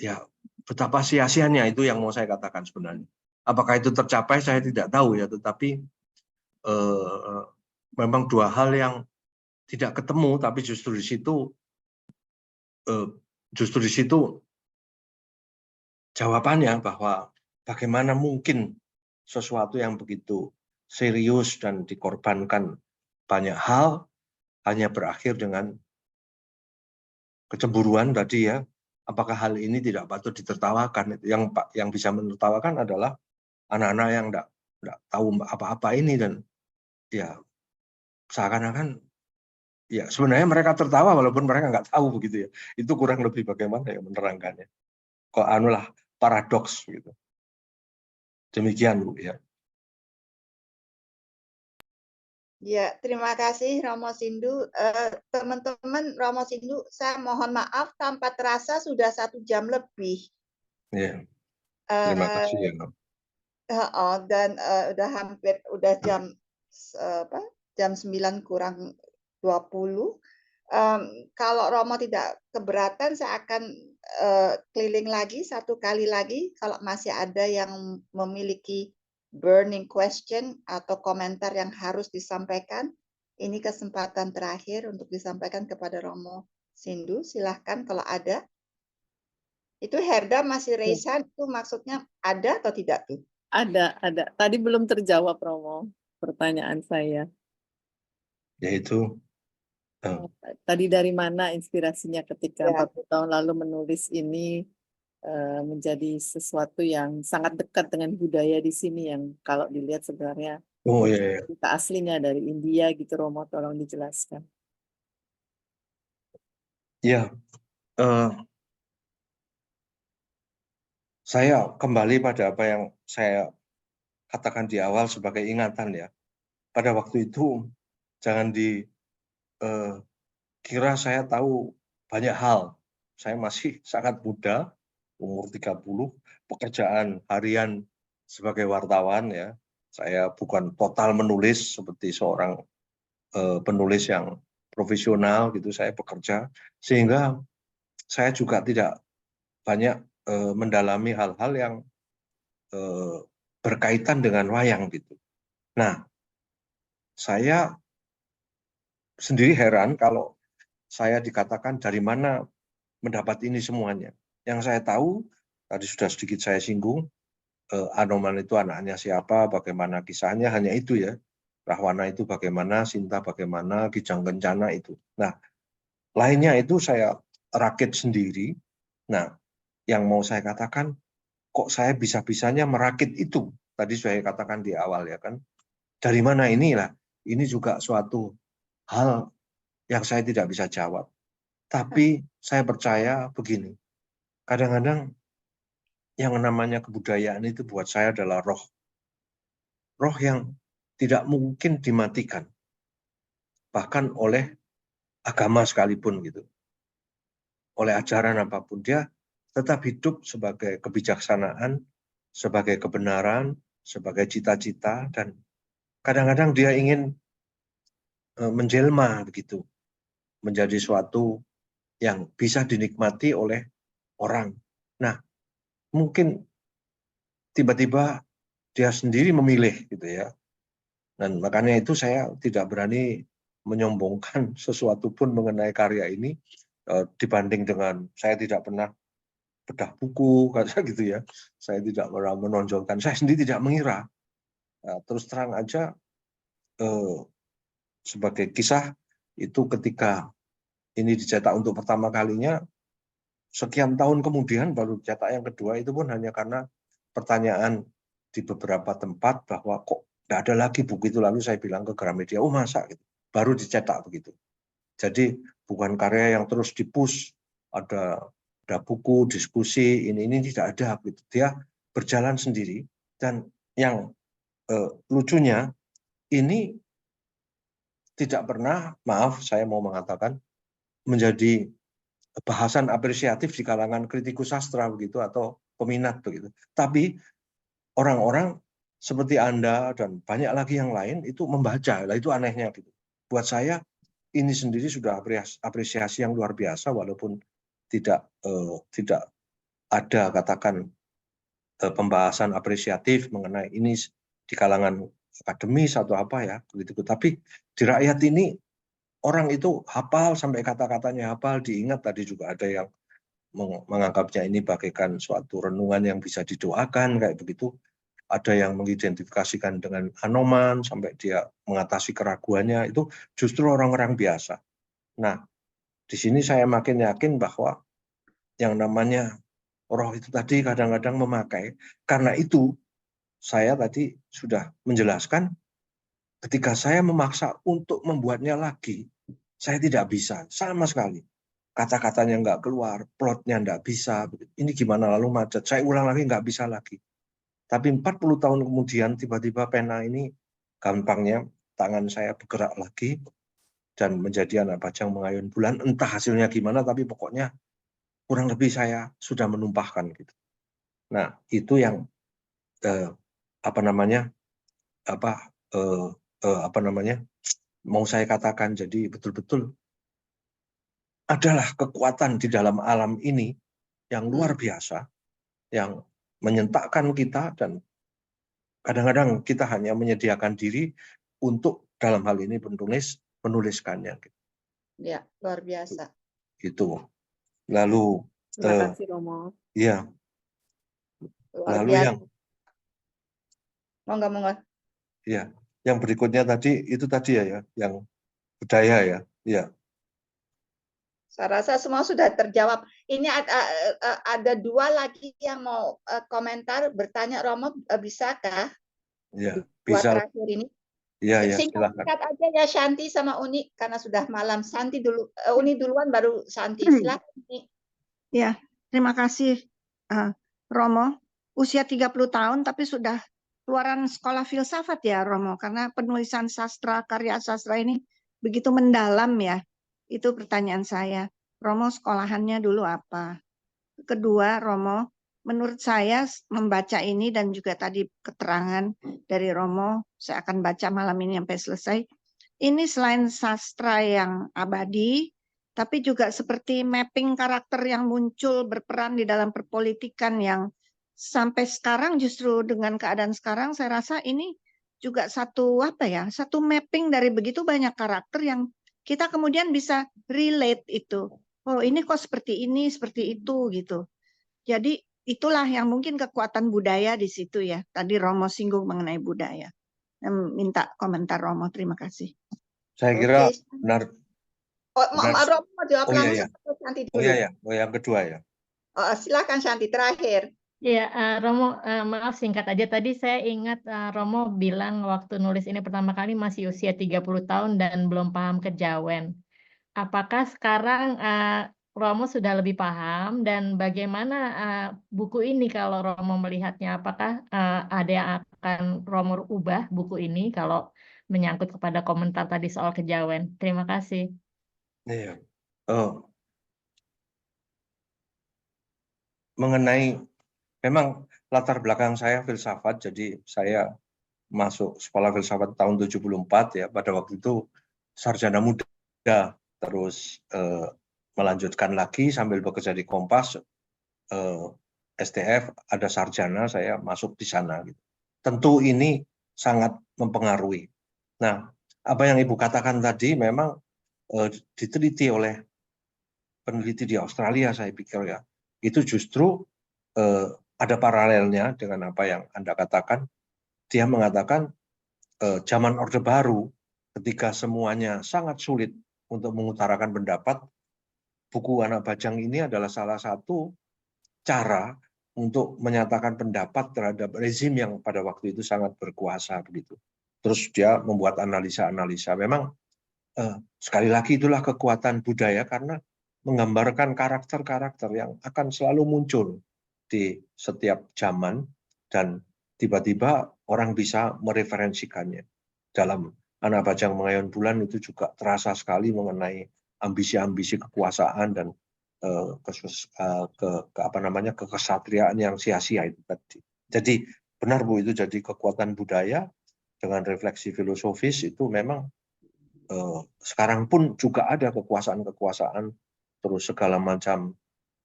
Ya, betapa sia-sianya itu yang mau saya katakan sebenarnya. Apakah itu tercapai saya tidak tahu ya, tetapi memang dua hal yang tidak ketemu, tapi justru di situ jawabannya, bahwa bagaimana mungkin sesuatu yang begitu serius dan dikorbankan banyak hal hanya berakhir dengan kecemburuan tadi ya. Apakah hal ini tidak patut ditertawakan? Yang bisa menertawakan adalah anak-anak yang tidak tahu apa-apa ini, dan ya seakan-akan ya sebenarnya mereka tertawa walaupun mereka nggak tahu begitu ya. Itu kurang lebih bagaimana ya menerangkannya. Kok paradoks gitu. Demikian Bu ya. Ya, terima kasih Romo Sindu. Teman-teman Romo Sindu, saya mohon maaf tanpa terasa sudah 1 jam lebih. Ya, terima kasih ya. Dan udah hampir jam apa? Jam 9 kurang 20. Kalau Romo tidak keberatan, saya akan keliling lagi 1 kali lagi kalau masih ada yang memiliki burning question atau komentar yang harus disampaikan. Ini kesempatan terakhir untuk disampaikan kepada Romo Sindu. Silahkan kalau ada. Itu Herda masih raise hand, itu maksudnya ada atau tidak tuh? Ada. Tadi belum terjawab, Romo, pertanyaan saya. Yaitu Tadi dari mana inspirasinya ketika 40 tahun lalu menulis ini menjadi sesuatu yang sangat dekat dengan budaya di sini yang kalau dilihat sebenarnya cerita aslinya dari India gitu, Romo, tolong dijelaskan. Ya, saya kembali pada apa yang saya katakan di awal sebagai ingatan ya. Pada waktu itu jangan dikira saya tahu banyak hal. Saya masih sangat muda, umur 30, pekerjaan harian sebagai wartawan ya. Saya bukan total menulis seperti seorang penulis yang profesional gitu, saya bekerja. Sehingga saya juga tidak banyak mendalami hal-hal yang berkaitan dengan wayang gitu. Nah, saya sendiri heran kalau saya dikatakan dari mana mendapat ini semuanya. Yang saya tahu, tadi sudah sedikit saya singgung, Anoman itu anaknya siapa, bagaimana kisahnya, hanya itu ya. Rahwana itu bagaimana, Sinta bagaimana, Kijang Kencana itu. Nah, lainnya itu saya rakit sendiri. Nah, yang mau saya katakan, kok saya bisa-bisanya merakit itu? Tadi saya katakan di awal ya kan. Dari mana inilah? Ini juga suatu hal yang saya tidak bisa jawab. Tapi saya percaya begini. Kadang-kadang yang namanya kebudayaan itu buat saya adalah roh. Roh yang tidak mungkin dimatikan. Bahkan oleh agama sekalipun gitu. Oleh ajaran apapun, dia tetap hidup sebagai kebijaksanaan, sebagai kebenaran, sebagai cita-cita, dan kadang-kadang dia ingin menjelma begitu, menjadi suatu yang bisa dinikmati oleh orang. Nah, mungkin tiba-tiba dia sendiri memilih gitu ya. Dan makanya itu saya tidak berani menyombongkan sesuatu pun mengenai karya ini dibanding dengan saya tidak pernah bedah buku kayak gitu ya. Saya tidak pernah menonjolkan. Saya sendiri tidak mengira. Terus terang aja sebagai kisah itu ketika ini dicetak untuk pertama kalinya, sekian tahun kemudian baru dicetak yang kedua, itu pun hanya karena pertanyaan di beberapa tempat bahwa kok tidak ada lagi buku itu, lalu saya bilang ke Gramedia, oh masa gitu, baru dicetak begitu. Jadi bukan karya yang terus dipush, ada buku, diskusi, ini tidak ada gitu. Dia berjalan sendiri, dan yang lucunya ini tidak pernah, maaf saya mau mengatakan, menjadi bahasan apresiatif di kalangan kritikus sastra begitu atau peminat begitu. Tapi orang-orang seperti Anda dan banyak lagi yang lain itu membaca, lah itu anehnya gitu. Buat saya ini sendiri sudah apresiasi yang luar biasa, walaupun tidak ada katakan pembahasan apresiatif mengenai ini di kalangan akademis atau apa ya begitu. Tapi di rakyat ini orang itu hafal sampai kata-katanya hafal, diingat. Tadi juga ada yang menganggapnya ini bagaikan suatu renungan yang bisa didoakan kayak begitu. Ada yang mengidentifikasikan dengan Anoman sampai dia mengatasi keraguannya, itu justru orang-orang biasa. Nah, di sini saya makin yakin bahwa yang namanya roh itu tadi kadang-kadang memakai. Karena itu saya tadi sudah menjelaskan, ketika saya memaksa untuk membuatnya lagi, saya tidak bisa sama sekali. kata-katanya nggak keluar, plotnya nggak bisa. Ini gimana lalu macet, saya ulang lagi nggak bisa lagi. Tapi 40 tahun kemudian tiba-tiba pena ini gampangnya tangan saya bergerak lagi dan menjadi anak bajang mengayun bulan. Entah hasilnya gimana, tapi pokoknya kurang lebih saya sudah menumpahkan gitu. Nah itu yang mau saya katakan. Jadi betul-betul adalah kekuatan di dalam alam ini yang luar biasa, yang menyentakkan kita, dan kadang-kadang kita hanya menyediakan diri untuk dalam hal ini menuliskannya. Ya, luar biasa. Itu. Lalu Terima kasih Romo. ya. Luar Lalu biasa. Monggo. Ya, yang berikutnya tadi itu tadi ya, yang budaya ya. Ya. Saya rasa semua sudah terjawab. Ini ada dua lagi yang mau komentar, bertanya, Romo, bisakah? Ya, Dua bisa. terakhir ini. Ya, Singkat aja ya, Shanti sama Uni, karena sudah malam. Shanti dulu, Uni duluan, baru Shanti. Silakan, Uni. Ya, terima kasih Romo. Usia 30 tahun tapi sudah keluaran sekolah filsafat ya Romo, karena penulisan sastra, karya sastra ini begitu mendalam ya. Itu pertanyaan saya. Romo sekolahannya dulu apa? Kedua, Romo, menurut saya membaca ini dan juga tadi keterangan dari Romo, saya akan baca malam ini sampai selesai. Ini selain sastra yang abadi, tapi juga seperti mapping karakter yang muncul berperan di dalam perpolitikan yang sampai sekarang justru dengan keadaan sekarang saya rasa ini juga satu mapping dari begitu banyak karakter yang kita kemudian bisa relate itu. Oh, ini kok seperti ini, seperti itu gitu. Jadi itulah yang mungkin kekuatan budaya di situ ya. Tadi Romo singgung mengenai budaya. Minta komentar Romo, terima kasih. Saya kira benar. Romo mau jawab langsung atau Shanti dulu? Yang kedua ya. Silakan Shanti terakhir. Ya, Romo, maaf singkat aja. Tadi saya ingat Romo bilang waktu nulis ini pertama kali masih usia 30 tahun dan belum paham kejawen. Apakah sekarang Romo sudah lebih paham, dan bagaimana buku ini kalau Romo melihatnya? Apakah ada yang akan Romo ubah buku ini kalau menyangkut kepada komentar tadi soal kejawen? Terima kasih. Iya. Mengenai memang latar belakang saya filsafat, jadi saya masuk sekolah filsafat tahun 74 ya, pada waktu itu sarjana muda, terus melanjutkan lagi sambil bekerja di Kompas, STF ada sarjana, saya masuk di sana gitu. Tentu ini sangat mempengaruhi. Nah, apa yang Ibu katakan tadi memang diteliti oleh peneliti di Australia, saya pikir ya. Itu justru ada paralelnya dengan apa yang Anda katakan. Dia mengatakan zaman Orde Baru, ketika semuanya sangat sulit untuk mengutarakan pendapat, buku Anak Bajang ini adalah salah satu cara untuk menyatakan pendapat terhadap rezim yang pada waktu itu sangat berkuasa begitu. Terus dia membuat analisa-analisa. Memang sekali lagi itulah kekuatan budaya, karena menggambarkan karakter-karakter yang akan selalu muncul di setiap zaman, dan tiba-tiba orang bisa mereferensikannya. Dalam Anak Bajang Mengayun Bulan itu juga terasa sekali mengenai ambisi-ambisi kekuasaan dan kekesatriaan yang sia-sia itu tadi. Jadi benar Bu, itu jadi kekuatan budaya dengan refleksi filosofis. Itu memang sekarang pun juga ada kekuasaan-kekuasaan, terus segala macam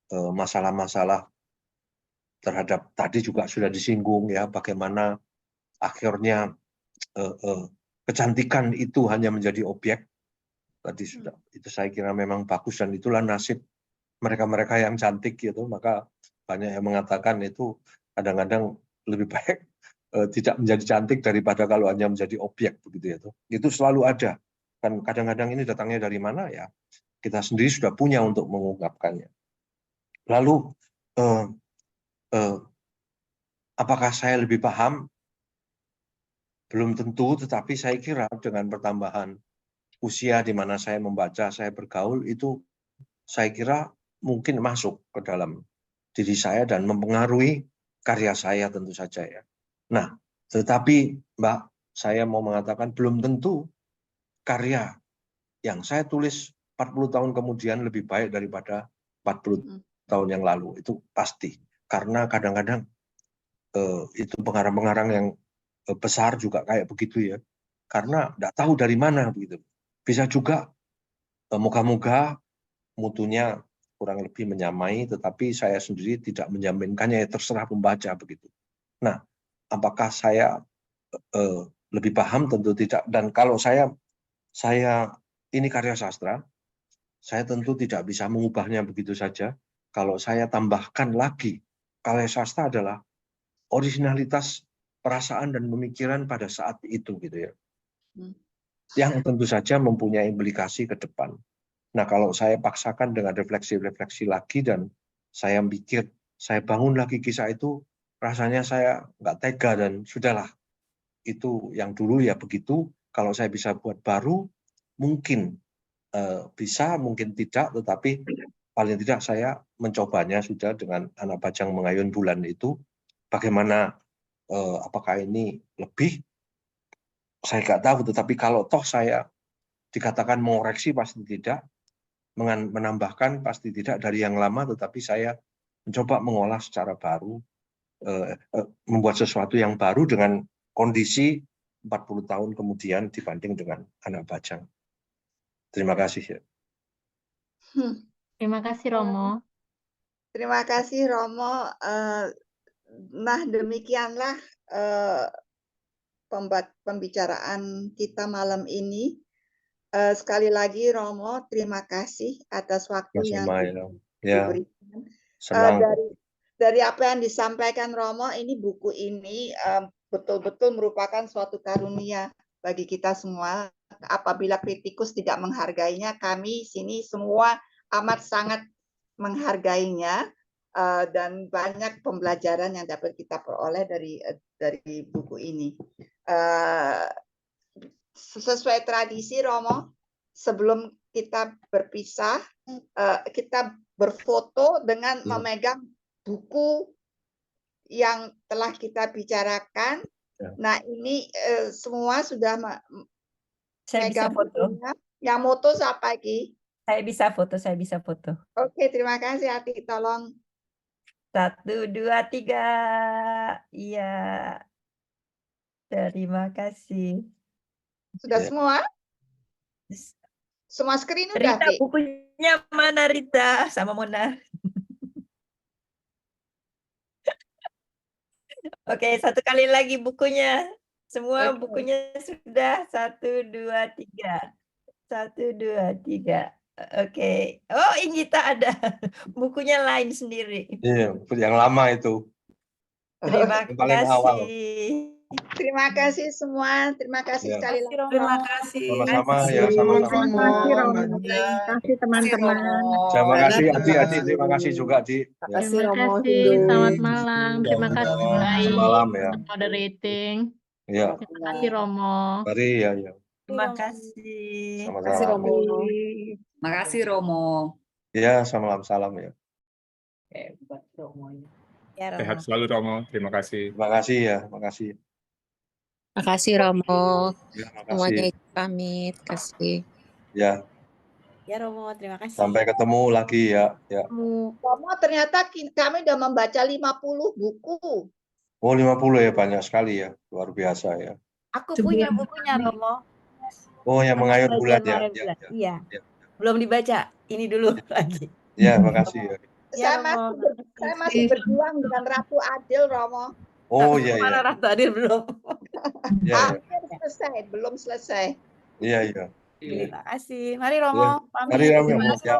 masalah-masalah terhadap, tadi juga sudah disinggung ya, bagaimana akhirnya kecantikan itu hanya menjadi objek. Tadi sudah, itu saya kira memang bagus, dan itulah nasib mereka-mereka yang cantik gitu. Maka banyak yang mengatakan itu kadang-kadang lebih baik tidak menjadi cantik daripada kalau hanya menjadi objek begitu ya. Itu selalu ada. Kan kadang-kadang ini datangnya dari mana ya? Kita sendiri sudah punya untuk mengungkapkannya. Lalu apakah saya lebih paham? Belum tentu, tetapi saya kira dengan pertambahan usia di mana saya membaca, saya bergaul, itu saya kira mungkin masuk ke dalam diri saya dan mempengaruhi karya saya tentu saja ya. Nah, tetapi Mbak, saya mau mengatakan belum tentu karya yang saya tulis 40 tahun kemudian lebih baik daripada 40 tahun yang lalu. Itu pasti. Karena kadang-kadang itu pengarang-pengarang yang besar juga kayak begitu ya. Karena tidak tahu dari mana begitu. Bisa juga moga-moga mutunya kurang lebih menyamai, tetapi saya sendiri tidak menjaminkannya, ya terserah pembaca begitu. Nah, apakah saya lebih paham? Tentu tidak. Dan kalau saya ini karya sastra, saya tentu tidak bisa mengubahnya begitu saja. Kalau saya tambahkan lagi, karya sastra adalah originalitas perasaan dan pemikiran pada saat itu gitu ya. Yang tentu saja mempunyai implikasi ke depan. Nah, kalau saya paksakan dengan refleksi-refleksi lagi dan saya mikir, saya bangun lagi kisah itu, rasanya saya nggak tega dan sudahlah. Itu yang dulu ya begitu. Kalau saya bisa buat baru, mungkin bisa, mungkin tidak, tetapi paling tidak saya mencobanya sudah dengan Anak Bajang Mengayun Bulan itu. Bagaimana, apakah ini lebih? Saya nggak tahu, tetapi kalau toh saya dikatakan mengoreksi pasti tidak, menambahkan pasti tidak dari yang lama, tetapi saya mencoba mengolah secara baru, membuat sesuatu yang baru dengan kondisi 40 tahun kemudian dibanding dengan Anak Bajang. Terima kasih ya. Terima kasih Romo. Terima kasih Romo. Nah, demikianlah pembicaraan kita malam ini. Sekali lagi Romo, terima kasih atas waktu yang diberikan. Dari apa yang disampaikan Romo, ini buku ini betul-betul merupakan suatu karunia bagi kita semua. Apabila kritikus tidak menghargainya, kami sini semua amat sangat menghargainya. Dan banyak pembelajaran yang dapat kita peroleh dari buku ini. Sesuai tradisi Romo, sebelum kita berpisah, kita berfoto dengan memegang buku yang telah kita bicarakan. Nah, ini semua sudah memegang bukunya. Yang moto siapa Ki? Saya bisa foto. Oke, terima kasih Ati, tolong. 1, 2, 3. Iya. Terima kasih. Sudah semua? Semua screen udah, Rita, bukunya mana Rita? Sama Mona. Oke, satu kali lagi bukunya. Semua bukunya sudah. 1, 2, 3. 1, 2, 3. Oke. Oh, Inggita ada. Bukunya lain sendiri. Iya, yang lama itu. Terima kasih. Terima kasih semua. Terima kasih sekali lagi. Terima kasih. Sama-sama ya, sama-sama. Terima kasih teman-teman. Terima kasih Adi, terima kasih juga Di. Terima kasih. Selamat malam. Terima kasih Selamat malam ya. moderating. Ya. Terima kasih Romo. Mari ya. Terima kasih. Sama-sama. Terima kasih Romo. Ya, salam ya. Hebat Romonya. Sehat selalu Romo. Terima kasih. Terima kasih ya, makasih. Makasih Romo. Ya, makasih. Semuanya pamit. Kasih. Ya. Ya Romo, terima kasih. Sampai ketemu lagi ya. Romo, ternyata kami udah membaca 50 buku. Oh, 50 ya, banyak sekali ya. Luar biasa ya. Aku punya bukunya Romo. Oh, yang Mengayun Bulan ya. Iya. Belum dibaca. Ini dulu lagi. Ya, makasih ya. Saya masih berjuang dengan Ratu Adil, Romo. Oh iya. Mana Ratu Adil belum? Ya. Belum selesai. Iya. Terima kasih. Mari Romo. Mari Romo. Ya.